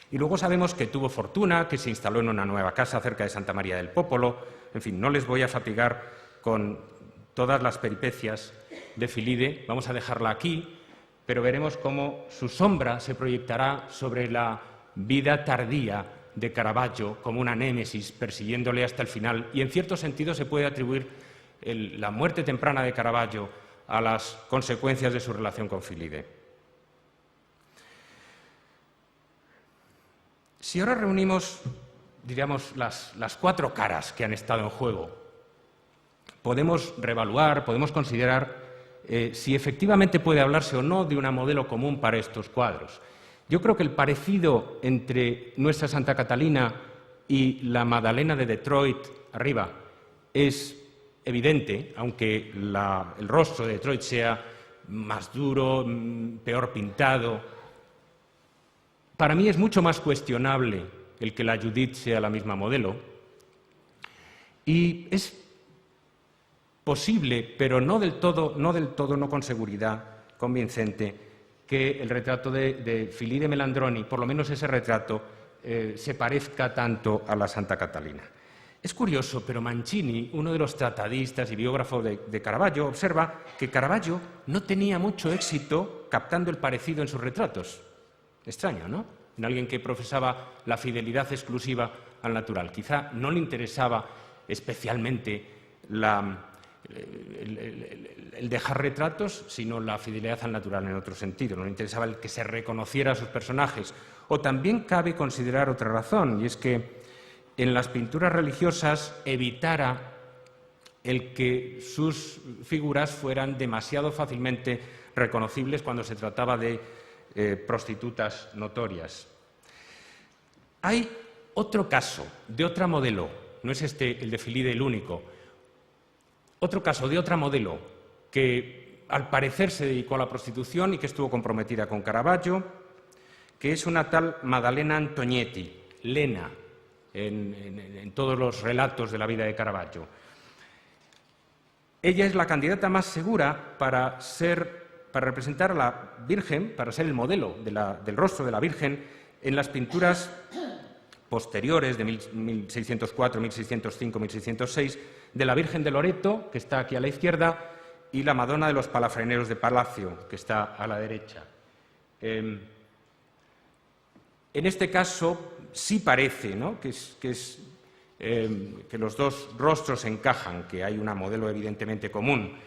[SPEAKER 1] Y luego sabemos que tuvo fortuna, que se instaló en una nueva casa cerca de Santa María del Popolo. En fin, no les voy a fatigar con todas las peripecias de Filide, vamos a dejarla aquí, pero veremos cómo su sombra se proyectará sobre la vida tardía de Caravaggio como una némesis persiguiéndole hasta el final, y en cierto sentido se puede atribuir la muerte temprana de Caravaggio a las consecuencias de su relación con Filide. Si ahora reunimos, diríamos, las cuatro caras que han estado en juego, podemos reevaluar, podemos considerar si efectivamente puede hablarse o no de una modelo común para estos cuadros. Yo creo que el parecido entre nuestra Santa Catalina y la Madalena de Detroit arriba es evidente, aunque el rostro de Detroit sea más duro, peor pintado. Para mí es mucho más cuestionable el que la Judith sea la misma modelo, y es posible, pero no del todo, no con seguridad convincente, que el retrato de Filide Melandroni, por lo menos ese retrato, se parezca tanto a la Santa Catalina. Es curioso, pero Mancini, uno de los tratadistas y biógrafos de Caravaggio, observa que Caravaggio no tenía mucho éxito captando el parecido en sus retratos. Extraño, ¿no? En alguien que profesaba la fidelidad exclusiva al natural. Quizá no le interesaba especialmente el dejar retratos, sino la fidelidad al natural en otro sentido. No le interesaba el que se reconociera a sus personajes. O también cabe considerar otra razón, y es que en las pinturas religiosas evitara el que sus figuras fueran demasiado fácilmente reconocibles cuando se trataba de prostitutas notorias. Hay otro caso de otra modelo, no es este el de Filide el único, otro caso de otra modelo que al parecer se dedicó a la prostitución y que estuvo comprometida con Caravaggio, que es una tal Maddalena Antognetti, Lena, en todos los relatos de la vida de Caravaggio. Ella es la candidata más segura para representar a la Virgen, para ser el modelo del rostro de la Virgen en las pinturas posteriores de 1604, 1605, 1606, de la Virgen de Loreto, que está aquí a la izquierda, y la Madonna de los Palafreneros de Palacio, que está a la derecha. En este caso sí parece, ¿no?, que los dos rostros encajan, que hay una modelo evidentemente común.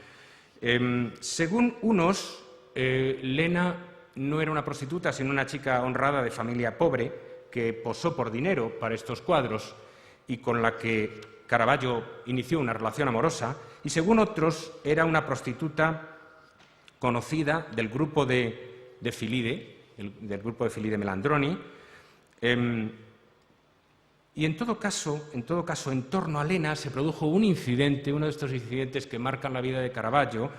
[SPEAKER 1] Según unos, Lena no era una prostituta, sino una chica honrada de familia pobre que posó por dinero para estos cuadros y con la que Caravaggio inició una relación amorosa, y según otros era una prostituta conocida del grupo de Filide, del grupo de Filide Melandroni, y en todo caso, en torno a Lena se produjo un incidente, uno de estos incidentes que marcan la vida de Caravaggio,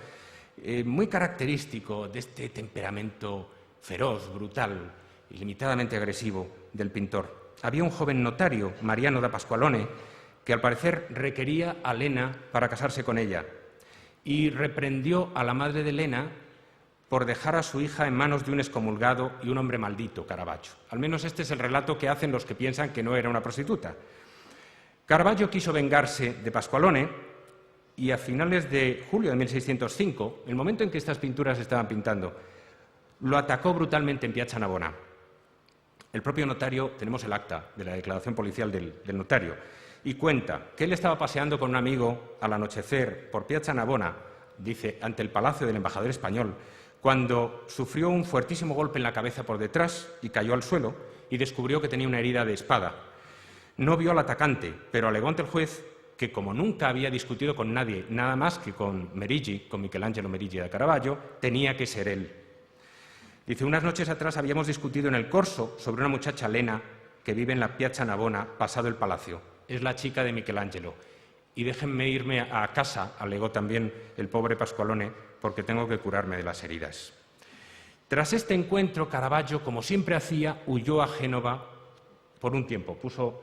[SPEAKER 1] muy característico de este temperamento feroz, brutal, ilimitadamente agresivo del pintor. Había un joven notario, Mariano da Pasqualone, que al parecer requería a Lena para casarse con ella y reprendió a la madre de Lena por dejar a su hija en manos de un excomulgado y un hombre maldito, Caravaggio. Al menos este es el relato que hacen los que piensan que no era una prostituta. Caravaggio quiso vengarse de Pasqualone y a finales de julio de 1605, el momento en que estas pinturas se estaban pintando, lo atacó brutalmente en Piazza Navona. El propio notario, tenemos el acta de la declaración policial del notario, y cuenta que él estaba paseando con un amigo al anochecer por Piazza Navona, dice, ante el palacio del embajador español, cuando sufrió un fuertísimo golpe en la cabeza por detrás y cayó al suelo y descubrió que tenía una herida de espada. No vio al atacante, pero alegó ante el juez que, como nunca había discutido con nadie, nada más que con Meriggi, con Michelangelo Meriggi de Caravaggio, tenía que ser él. Dice, unas noches atrás habíamos discutido en el Corso sobre una muchacha Lena que vive en la Piazza Navona, pasado el palacio. Es la chica de Michelangelo. Y déjenme irme a casa, alegó también el pobre Pasqualone, porque tengo que curarme de las heridas. Tras este encuentro, Caravaggio, como siempre hacía, huyó a Génova por un tiempo, puso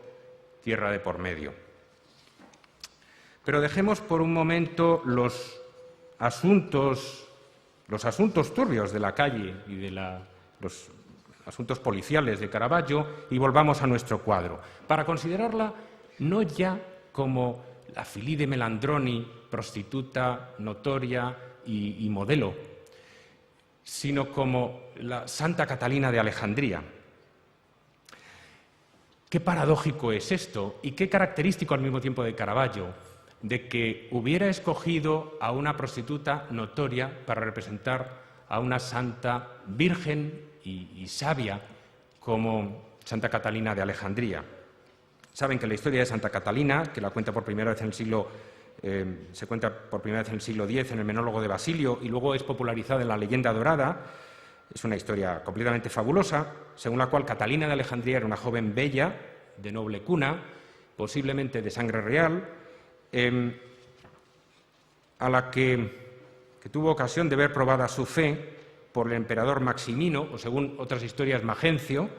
[SPEAKER 1] tierra de por medio. Pero dejemos por un momento los asuntos turbios de la calle y de los asuntos policiales de Caravaggio y volvamos a nuestro cuadro, para considerarla no ya como la Filide Melandroni, prostituta notoria y modelo, sino como la Santa Catalina de Alejandría. Qué paradójico es esto y qué característico al mismo tiempo de Caravaggio, de que hubiera escogido a una prostituta notoria para representar a una santa virgen y sabia como Santa Catalina de Alejandría. Saben que la historia de Santa Catalina, que la cuenta por primera vez en el siglo se cuenta por primera vez en el siglo X en el Menólogo de Basilio y luego es popularizada en la Leyenda Dorada. Es una historia completamente fabulosa, según la cual Catalina de Alejandría era una joven bella, de noble cuna, posiblemente de sangre real, a la que tuvo ocasión de ver probada su fe por el emperador Maximino, o según otras historias Magencio,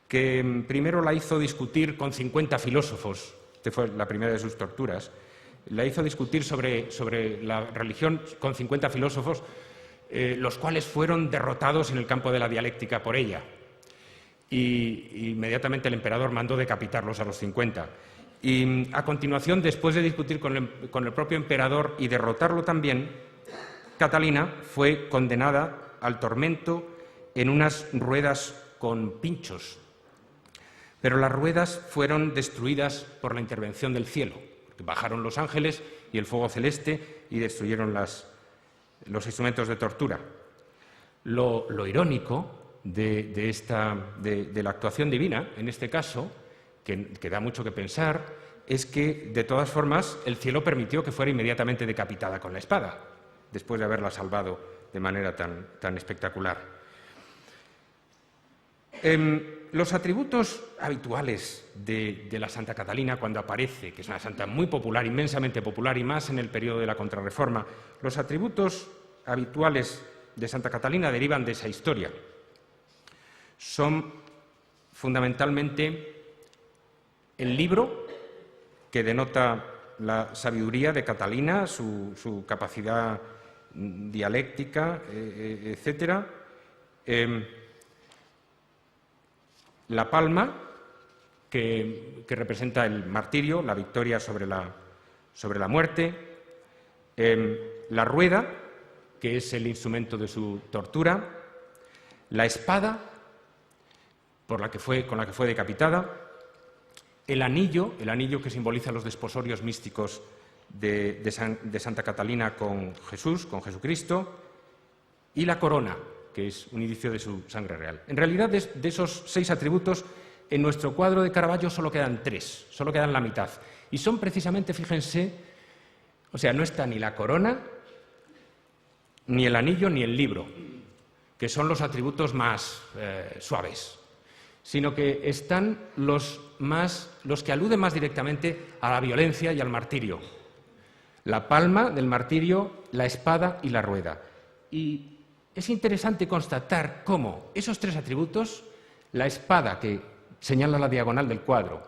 [SPEAKER 1] que primero la hizo discutir con 50 filósofos, esta fue la primera de sus torturas, la hizo discutir sobre la religión con 50 filósofos, los cuales fueron derrotados en el campo de la dialéctica por ella. Y inmediatamente el emperador mandó decapitarlos a los 50. Y a continuación, después de discutir con el propio emperador y derrotarlo también, Catalina fue condenada al tormento en unas ruedas con pinchos. Pero las ruedas fueron destruidas por la intervención del cielo. Bajaron los ángeles y el fuego celeste y destruyeron los instrumentos de tortura. Lo irónico de la actuación divina, en este caso, que da mucho que pensar, es que, de todas formas, el cielo permitió que fuera inmediatamente decapitada con la espada, después de haberla salvado de manera tan espectacular. Los atributos habituales de la Santa Catalina cuando aparece, que es una santa muy popular, inmensamente popular, y más en el periodo de la Contrarreforma, los atributos habituales de Santa Catalina derivan de esa historia. Son fundamentalmente el libro, que denota la sabiduría de Catalina, su capacidad dialéctica, etcétera. La palma, que representa el martirio, la victoria sobre la muerte. La rueda, que es el instrumento de su tortura. La espada, con la que fue decapitada. El anillo que simboliza los desposorios místicos de Santa Catalina con Jesús, con Jesucristo. Y la corona, que es un indicio de su sangre real. En realidad, de esos 6 atributos, en nuestro cuadro de Caravaggio solo quedan 3, solo quedan la mitad. Y son precisamente, fíjense, o sea, no está ni la corona, ni el anillo, ni el libro, que son los atributos más suaves, sino que están los que aluden más directamente a la violencia y al martirio. La palma del martirio, la espada y la rueda. Y es interesante constatar cómo esos 3 atributos, la espada que señala la diagonal del cuadro,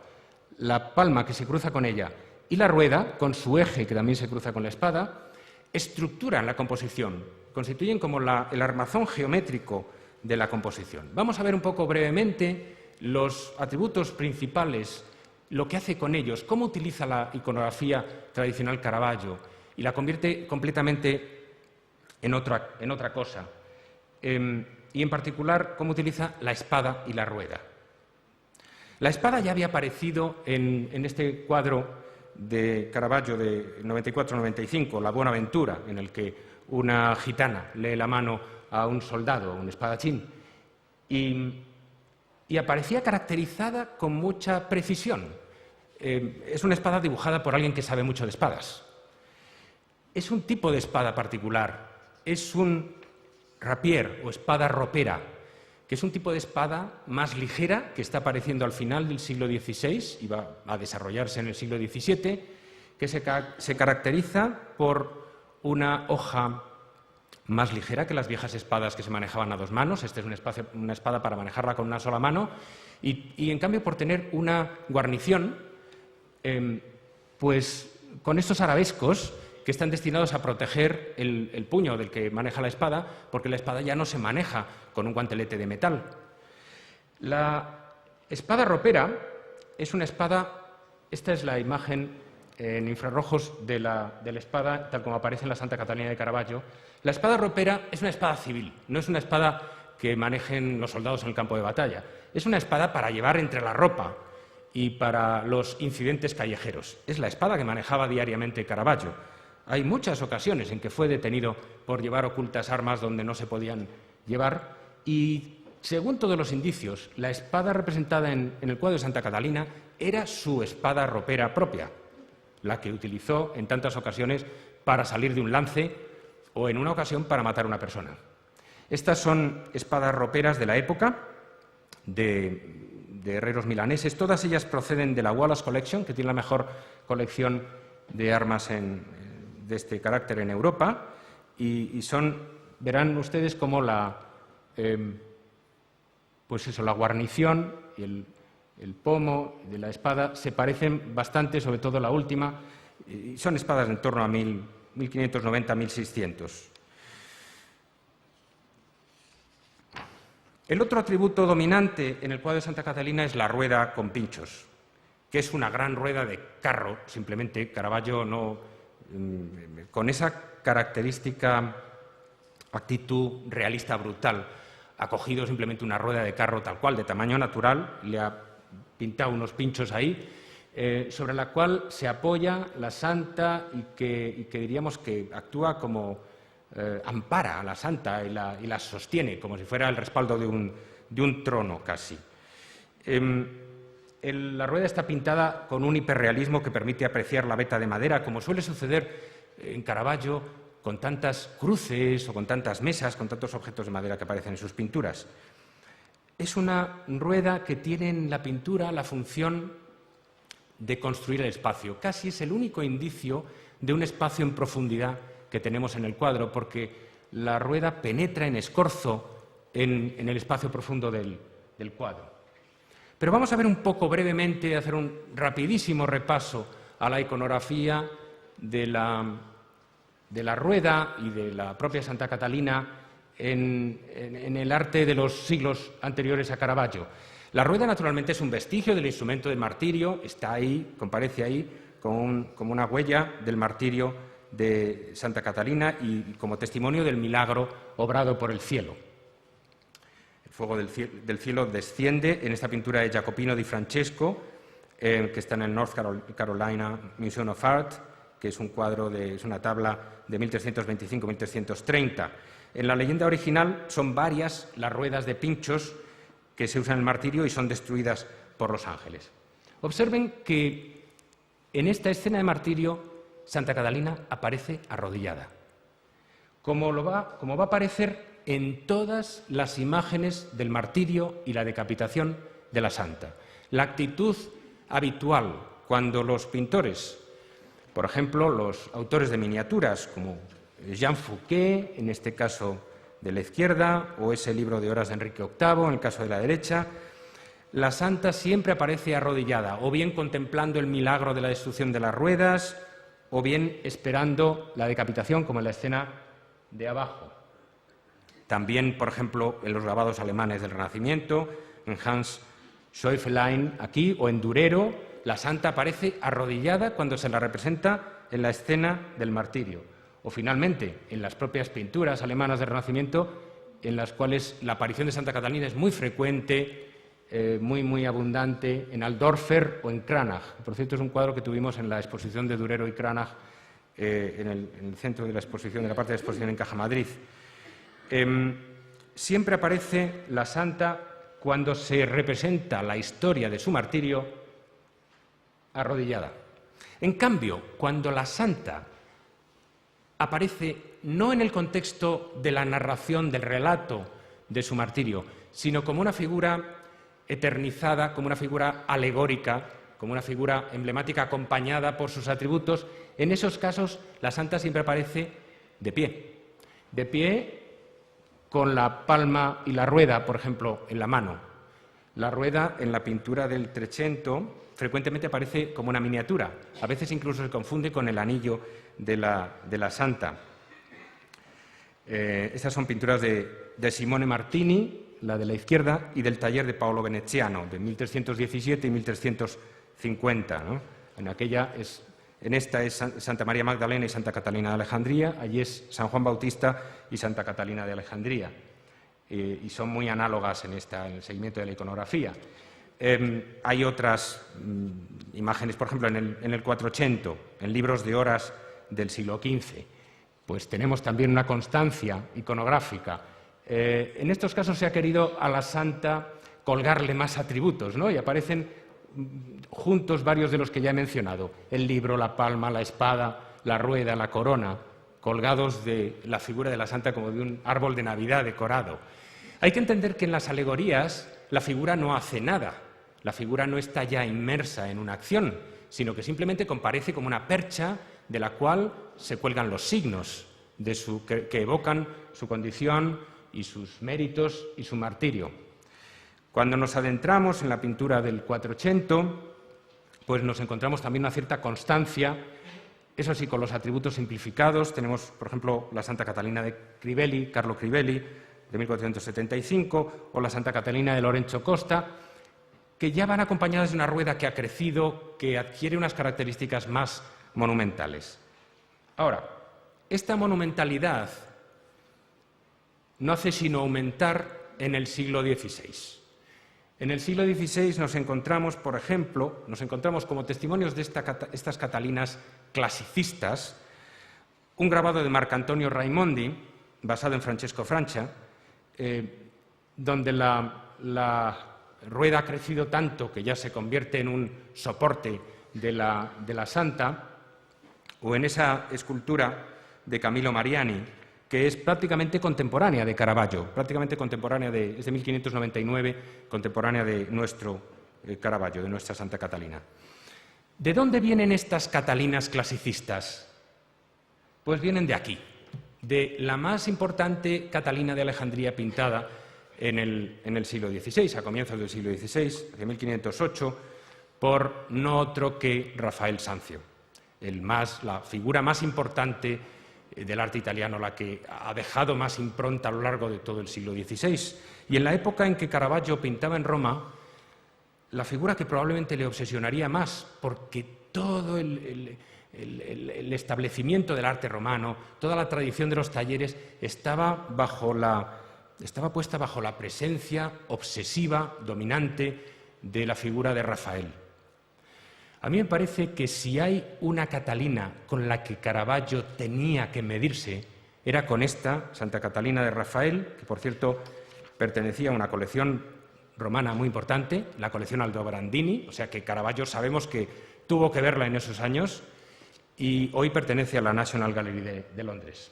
[SPEAKER 1] la palma que se cruza con ella y la rueda, con su eje que también se cruza con la espada, estructuran la composición, constituyen como el armazón geométrico de la composición. Vamos a ver un poco brevemente los atributos principales, lo que hace con ellos, cómo utiliza la iconografía tradicional Caravaggio y la convierte completamente en otra cosa, y en particular cómo utiliza la espada y la rueda. La espada ya había aparecido en este cuadro de Caravaggio de 94-95, La Buenaventura, en el que una gitana lee la mano a un soldado, un espadachín, y aparecía caracterizada con mucha precisión. Es una espada dibujada por alguien que sabe mucho de espadas. Es un tipo de espada particular. Es un rapier o espada ropera, que es un tipo de espada más ligera que está apareciendo al final del siglo XVI y va a desarrollarse en el siglo XVII, que se caracteriza por una hoja más ligera que las viejas espadas que se manejaban a 2 manos. Esta es una espada para manejarla con una sola mano y en cambio por tener una guarnición, pues con estos arabescos que están destinados a proteger el puño del que maneja la espada, porque la espada ya no se maneja con un guantelete de metal. La espada ropera es una espada, esta es la imagen en infrarrojos de la espada, tal como aparece en la Santa Catalina de Caravaggio. La espada ropera es una espada civil, no es una espada que manejen los soldados en el campo de batalla. Es una espada para llevar entre la ropa y para los incidentes callejeros. Es la espada que manejaba diariamente Caravaggio. Hay muchas ocasiones en que fue detenido por llevar ocultas armas donde no se podían llevar y, según todos los indicios, la espada representada en el cuadro de Santa Catalina era su espada ropera propia, la que utilizó en tantas ocasiones para salir de un lance o en una ocasión para matar a una persona. Estas son espadas roperas de la época, de herreros milaneses. Todas ellas proceden de la Wallace Collection, que tiene la mejor colección de armas de este carácter en Europa, y verán ustedes cómo la guarnición y el pomo de la espada se parecen bastante, sobre todo la última, y son espadas en torno a 1590-1600. El otro atributo dominante en el cuadro de Santa Catalina es la rueda con pinchos, que es una gran rueda de carro. Simplemente Caravaggio con esa característica actitud realista brutal, ha cogido simplemente una rueda de carro tal cual, de tamaño natural, le ha pintado unos pinchos ahí, sobre la cual se apoya la santa y que diríamos que actúa como ampara a la santa y la sostiene, como si fuera el respaldo de un trono casi. La rueda está pintada con un hiperrealismo que permite apreciar la veta de madera, como suele suceder en Caravaggio con tantas cruces o con tantas mesas, con tantos objetos de madera que aparecen en sus pinturas. Es una rueda que tiene en la pintura la función de construir el espacio. Casi es el único indicio de un espacio en profundidad que tenemos en el cuadro, porque la rueda penetra en escorzo en el espacio profundo del cuadro. Pero vamos a ver un poco brevemente, hacer un rapidísimo repaso a la iconografía de la rueda y de la propia Santa Catalina en el arte de los siglos anteriores a Caravaggio. La rueda, naturalmente, es un vestigio del instrumento del martirio, está ahí, comparece ahí, como una huella del martirio de Santa Catalina y como testimonio del milagro obrado por el cielo. El fuego del cielo desciende en esta pintura de Jacopino di Francesco, que está en el North Carolina Museum of Art, que es un cuadro, es una tabla de 1325-1330. En la leyenda original son varias las ruedas de pinchos que se usan en el martirio y son destruidas por los ángeles. Observen que en esta escena de martirio Santa Catalina aparece arrodillada, como va a aparecer en todas las imágenes del martirio y la decapitación de la santa. La actitud habitual cuando los pintores, por ejemplo, los autores de miniaturas, como Jean Fouquet, en este caso de la izquierda, o ese libro de horas de Enrique VIII, en el caso de la derecha, la santa siempre aparece arrodillada, o bien contemplando el milagro de la destrucción de las ruedas, o bien esperando la decapitación, como en la escena de abajo. También, por ejemplo, en los grabados alemanes del Renacimiento, en Hans Schäufelein, aquí, o en Durero, la santa aparece arrodillada cuando se la representa en la escena del martirio. O finalmente, en las propias pinturas alemanas del Renacimiento, en las cuales la aparición de Santa Catalina es muy frecuente, muy abundante, en Alldorfer o en Cranach. Por cierto, es un cuadro que tuvimos en la exposición de Durero y Cranach, en el centro de la exposición, de la parte de la exposición en Caja Madrid. Siempre aparece la santa cuando se representa la historia de su martirio arrodillada. En cambio, cuando la santa aparece no en el contexto de la narración del relato de su martirio, sino como una figura eternizada, como una figura alegórica, como una figura emblemática acompañada por sus atributos, en esos casos la santa siempre aparece de pie con la palma y la rueda, por ejemplo, en la mano. La rueda en la pintura del Trecento frecuentemente aparece como una miniatura, a veces incluso se confunde con el anillo de la santa. Estas son pinturas de Simone Martini, la de la izquierda, y del taller de Paolo Veneziano, de 1317 y 1350. ¿no? En esta es Santa María Magdalena y Santa Catalina de Alejandría, allí es San Juan Bautista y Santa Catalina de Alejandría, y son muy análogas en el seguimiento de la iconografía. Hay otras imágenes, por ejemplo, en el 400, en libros de horas del siglo XV, pues tenemos también una constancia iconográfica. En estos casos se ha querido a la santa colgarle más atributos, ¿no? Y aparecen juntos varios de los que ya he mencionado: el libro, la palma, la espada, la rueda, la corona, colgados de la figura de la santa como de un árbol de Navidad decorado. Hay que entender que en las alegorías la figura no hace nada, la figura no está ya inmersa en una acción, sino que simplemente comparece como una percha de la cual se cuelgan los signos que evocan su condición y sus méritos y su martirio. Cuando nos adentramos en la pintura del 400, pues nos encontramos también una cierta constancia, eso sí, con los atributos simplificados. Tenemos, por ejemplo, la Santa Catalina de Crivelli, Carlo Crivelli, de 1475, o la Santa Catalina de Lorenzo Costa, que ya van acompañadas de una rueda que ha crecido, que adquiere unas características más monumentales. Ahora, esta monumentalidad no hace sino aumentar en el siglo XVI. En el siglo XVI nos encontramos, por ejemplo, como testimonios de estas Catalinas clasicistas, un grabado de Marcantonio Raimondi, basado en Francesco Francia, donde la rueda ha crecido tanto que ya se convierte en un soporte de la santa, o en esa escultura de Camillo Mariani, que es prácticamente contemporánea de Caravaggio, prácticamente contemporánea es de 1599, contemporánea de nuestro Caravaggio, de nuestra Santa Catalina. ¿De dónde vienen estas Catalinas clasicistas? Pues vienen de aquí, de la más importante Catalina de Alejandría pintada en el siglo XVI, a comienzos del siglo XVI, de 1508, por no otro que Rafael Sanzio, la figura más importante del arte italiano, la que ha dejado más impronta a lo largo de todo el siglo XVI. Y en la época en que Caravaggio pintaba en Roma, la figura que probablemente le obsesionaría más, porque todo el establecimiento del arte romano, toda la tradición de los talleres, estaba puesta bajo la presencia obsesiva, dominante, de la figura de Rafael. A mí me parece que si hay una Catalina con la que Caravaggio tenía que medirse, era con esta Santa Catalina de Rafael, que por cierto pertenecía a una colección romana muy importante, la colección Aldobrandini, o sea que Caravaggio sabemos que tuvo que verla en esos años, y hoy pertenece a la National Gallery de Londres.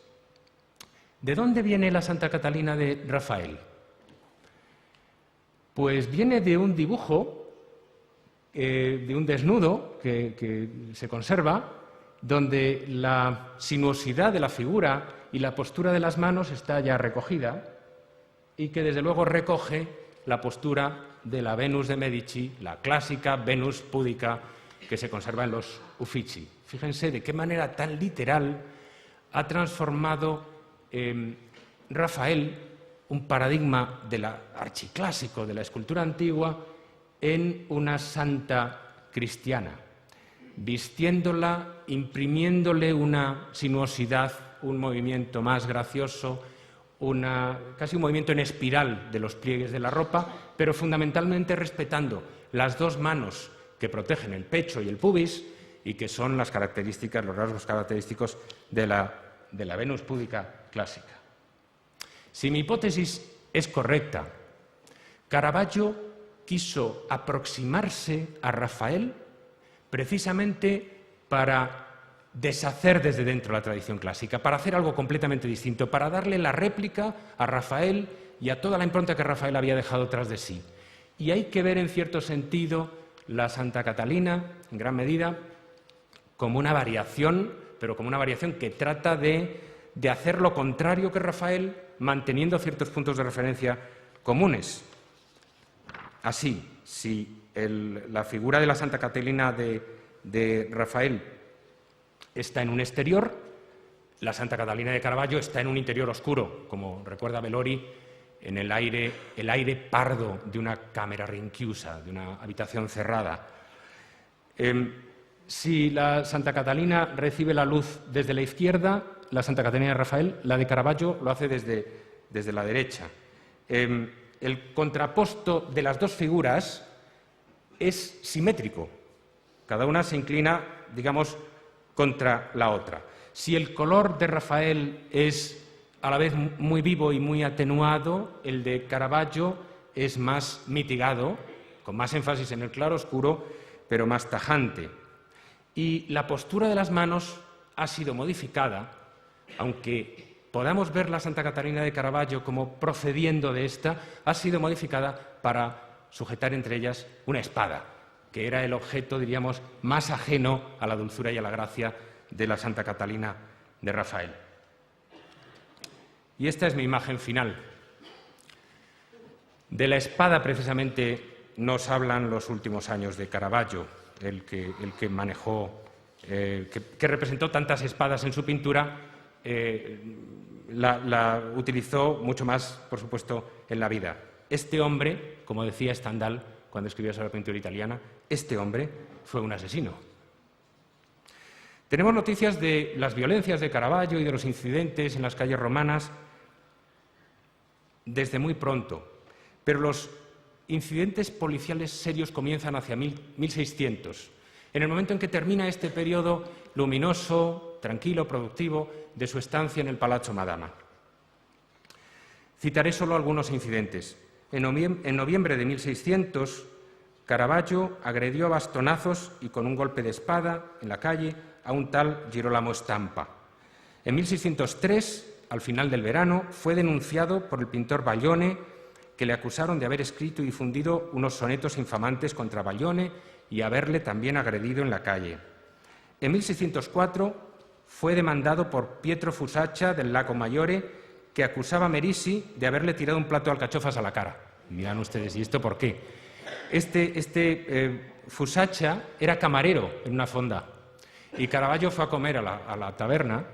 [SPEAKER 1] ¿De dónde viene la Santa Catalina de Rafael? Pues viene de un dibujo, de un desnudo que se conserva, donde la sinuosidad de la figura y la postura de las manos está ya recogida y que desde luego recoge la postura de la Venus de Medici, la clásica Venus púdica que se conserva en los Uffizi. Fíjense de qué manera tan literal ha transformado Rafael un paradigma del archiclásico de la escultura antigua en una santa cristiana, vistiéndola, imprimiéndole una sinuosidad, un movimiento más gracioso, casi un movimiento en espiral de los pliegues de la ropa, pero fundamentalmente respetando las dos manos que protegen el pecho y el pubis y que son los rasgos característicos de la Venus púdica clásica. Si mi hipótesis es correcta, Caravaggio quiso aproximarse a Rafael precisamente para deshacer desde dentro la tradición clásica, para hacer algo completamente distinto, para darle la réplica a Rafael y a toda la impronta que Rafael había dejado tras de sí. Y hay que ver en cierto sentido la Santa Catalina, en gran medida, como una variación, pero como una variación que trata de hacer lo contrario que Rafael, manteniendo ciertos puntos de referencia comunes. Así, si la figura de la Santa Catalina de Rafael está en un exterior, la Santa Catalina de Caravaggio está en un interior oscuro, como recuerda Bellori, en el aire pardo de una cámara rinchiusa, de una habitación cerrada. Si la Santa Catalina recibe la luz desde la izquierda, la Santa Catalina de Rafael, la de Caravaggio, lo hace desde la derecha. El contraposto de las dos figuras es simétrico. Cada una se inclina, digamos, contra la otra. Si el color de Rafael es a la vez muy vivo y muy atenuado, el de Caravaggio es más mitigado, con más énfasis en el claroscuro, pero más tajante. Y la postura de las manos ha sido modificada, aunque podamos ver la Santa Catalina de Caravaggio como procediendo de esta, ha sido modificada para sujetar entre ellas una espada, que era el objeto, diríamos, más ajeno a la dulzura y a la gracia de la Santa Catalina de Rafael. Y esta es mi imagen final. De la espada, precisamente, nos hablan los últimos años de Caravaggio, el que manejó, que representó tantas espadas en su pintura, la utilizó mucho más, por supuesto, en la vida. Este hombre, como decía Stendhal cuando escribió sobre la pintura italiana, este hombre fue un asesino. Tenemos noticias de las violencias de Caravaggio y de los incidentes en las calles romanas desde muy pronto, pero los incidentes policiales serios comienzan hacia 1600, en el momento en que termina este periodo luminoso, tranquilo, productivo de su estancia en el Palazzo Madama. Citaré solo algunos incidentes.
[SPEAKER 2] En noviembre de 1600, Caravaggio agredió a bastonazos y con un golpe de espada en la calle a un tal Girolamo Stampa. En 1603, al final del verano, fue denunciado por el pintor Baglione, que le acusaron de haber escrito y difundido unos sonetos infamantes contra Baglione y haberle también agredido en la calle. En 1604 fue demandado por Pietro Fusaccia del Lago Maggiore, que acusaba a Merisi de haberle tirado un plato de alcachofas a la cara. Miran ustedes, ¿y esto por qué? Fusaccia era camarero en una fonda y Caravaggio fue a comer a la taberna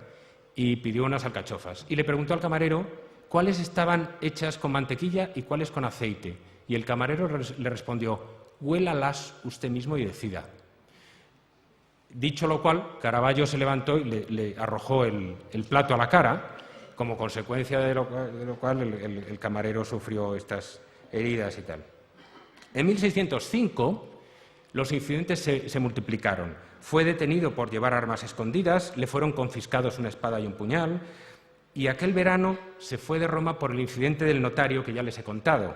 [SPEAKER 2] y pidió unas alcachofas. Y le preguntó al camarero cuáles estaban hechas con mantequilla y cuáles con aceite. Y el camarero le respondió: huélalas usted mismo y decida. Dicho lo cual, Caravaggio se levantó y le arrojó el plato a la cara, como consecuencia de lo cual el camarero sufrió estas heridas y tal. En 1605 los incidentes se multiplicaron. Fue detenido por llevar armas escondidas, le fueron confiscados una espada y un puñal, y aquel verano se fue de Roma por el incidente del notario que ya les he contado,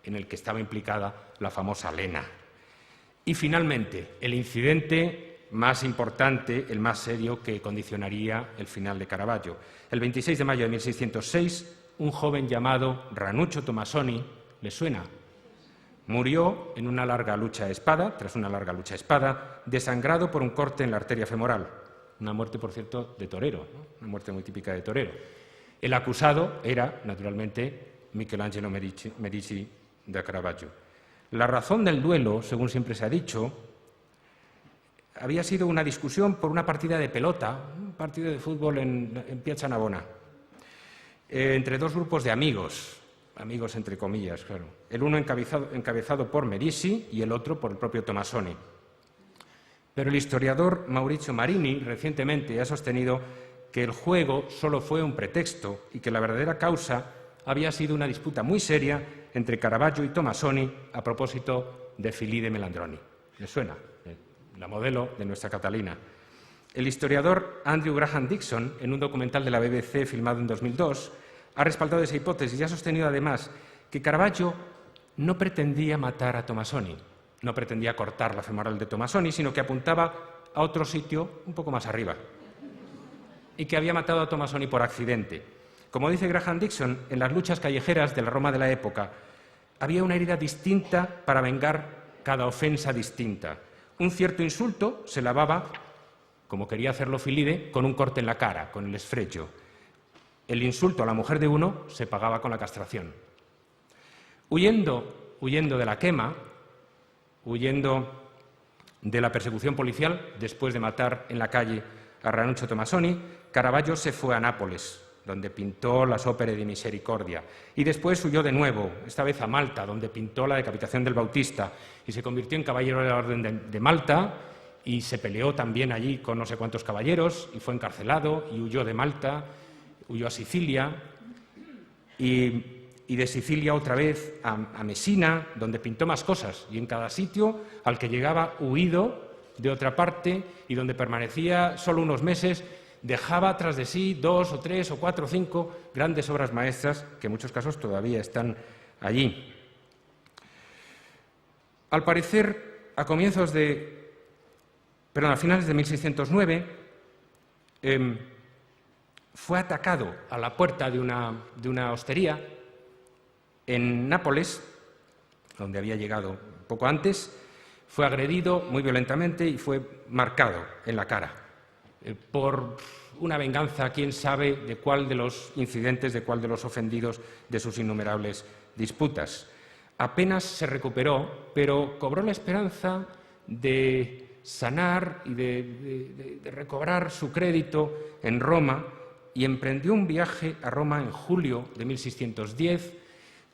[SPEAKER 2] en el que estaba implicada la famosa Lena. Y finalmente, el incidente más importante, el más serio, que condicionaría el final de Caravaggio. El 26 de mayo de 1606, un joven llamado Ranuccio Tomasoni, ¿le suena?, murió en una larga lucha de espada, tras una larga lucha de espada, desangrado por un corte en la arteria femoral. Una muerte, por cierto, de torero, ¿no? Una muerte muy típica de torero. El acusado era, naturalmente, Michelangelo Medici de Caravaggio. La razón del duelo, según siempre se ha dicho, había sido una discusión por una partida de pelota, un partido de fútbol en Piazza Navona, entre dos grupos de amigos entre comillas, claro. El uno encabezado por Merisi y el otro por el propio Tomasoni. Pero el historiador Maurizio Marini recientemente ha sostenido que el juego solo fue un pretexto y que la verdadera causa había sido una disputa muy seria entre Caravaggio y Tomasoni a propósito de Filide Melandroni. ¿Le suena? La modelo de nuestra Catalina. El historiador Andrew Graham Dixon, en un documental de la BBC filmado en 2002, ha respaldado esa hipótesis y ha sostenido además que Caravaggio no pretendía matar a Tomasoni, no pretendía cortar la femoral de Tomasoni, sino que apuntaba a otro sitio un poco más arriba y que había matado a Tomasoni por accidente. Como dice Graham Dixon, en las luchas callejeras de la Roma de la época había una herida distinta para vengar cada ofensa distinta. Un cierto insulto se lavaba, como quería hacerlo Filide, con un corte en la cara, con el esfregio. El insulto a la mujer de uno se pagaba con la castración. Huyendo de la quema, huyendo de la persecución policial, después de matar en la calle a Ranuccio Tomasoni, Caravaggio se fue a Nápoles, donde pintó las ópere di Misericordia, y después huyó de nuevo, esta vez a Malta, donde pintó la decapitación del Bautista, y se convirtió en caballero de la Orden de Malta, y se peleó también allí con no sé cuántos caballeros, y fue encarcelado, y huyó de Malta, huyó a Sicilia, y de Sicilia otra vez a Messina, donde pintó más cosas, y en cada sitio al que llegaba huido de otra parte y donde permanecía solo unos meses, dejaba tras de sí 2 o 3 o 4 o 5 grandes obras maestras que en muchos casos todavía están allí. Al parecer, a finales de 1609, fue atacado a la puerta de una hostería en Nápoles, donde había llegado poco antes, fue agredido muy violentamente y fue marcado en la cara por una venganza, quién sabe de cuál de los incidentes, de cuál de los ofendidos de sus innumerables disputas. Apenas se recuperó, pero cobró la esperanza de sanar y de recobrar su crédito en Roma y emprendió un viaje a Roma en julio de 1610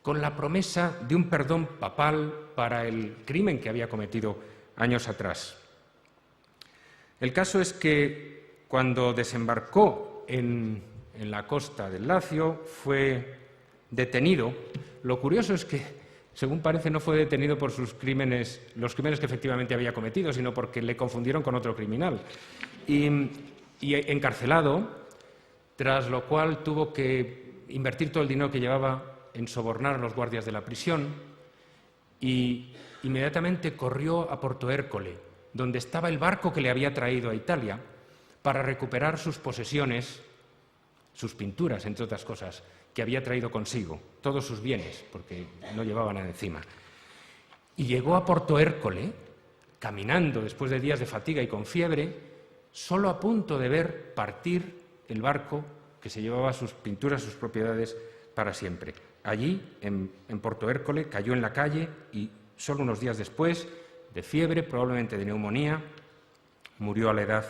[SPEAKER 2] con la promesa de un perdón papal para el crimen que había cometido años atrás. El caso es que cuando desembarcó en la costa del Lacio fue detenido. Lo curioso es que, según parece, no fue detenido por los crímenes que efectivamente había cometido, sino porque le confundieron con otro criminal. Y encarcelado, tras lo cual tuvo que invertir todo el dinero que llevaba en sobornar a los guardias de la prisión y inmediatamente corrió a Porto Ercole, donde estaba el barco que le había traído a Italia, para recuperar sus posesiones, sus pinturas, entre otras cosas, que había traído consigo, todos sus bienes, porque no llevaba nada encima. Y llegó a Porto Ercole, caminando después de días de fatiga y con fiebre, solo a punto de ver partir el barco que se llevaba sus pinturas, sus propiedades para siempre. Allí, en Porto Ercole, cayó en la calle y solo unos días después, de fiebre, probablemente de neumonía, murió a la edad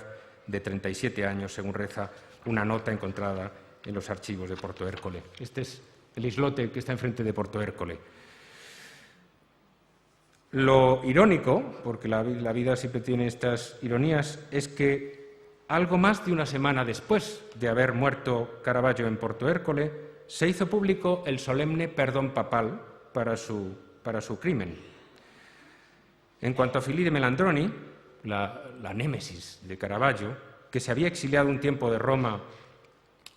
[SPEAKER 2] de 37 años, según reza una nota encontrada en los archivos de Porto Ercole. Este es el islote que está enfrente de Porto Ercole. Lo irónico, porque la vida siempre tiene estas ironías, es que algo más de una semana después de haber muerto Caravaggio en Porto Ercole, se hizo público el solemne perdón papal para su crimen. En cuanto a Filí de Melandroni, la némesis de Caravaggio, que se había exiliado un tiempo de Roma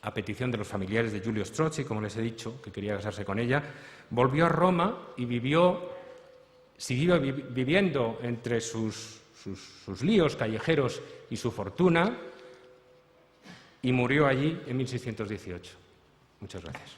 [SPEAKER 2] a petición de los familiares de Giulio Strozzi, como les he dicho, que quería casarse con ella, volvió a Roma y siguió viviendo entre sus líos callejeros y su fortuna, y murió allí en 1618. Muchas gracias.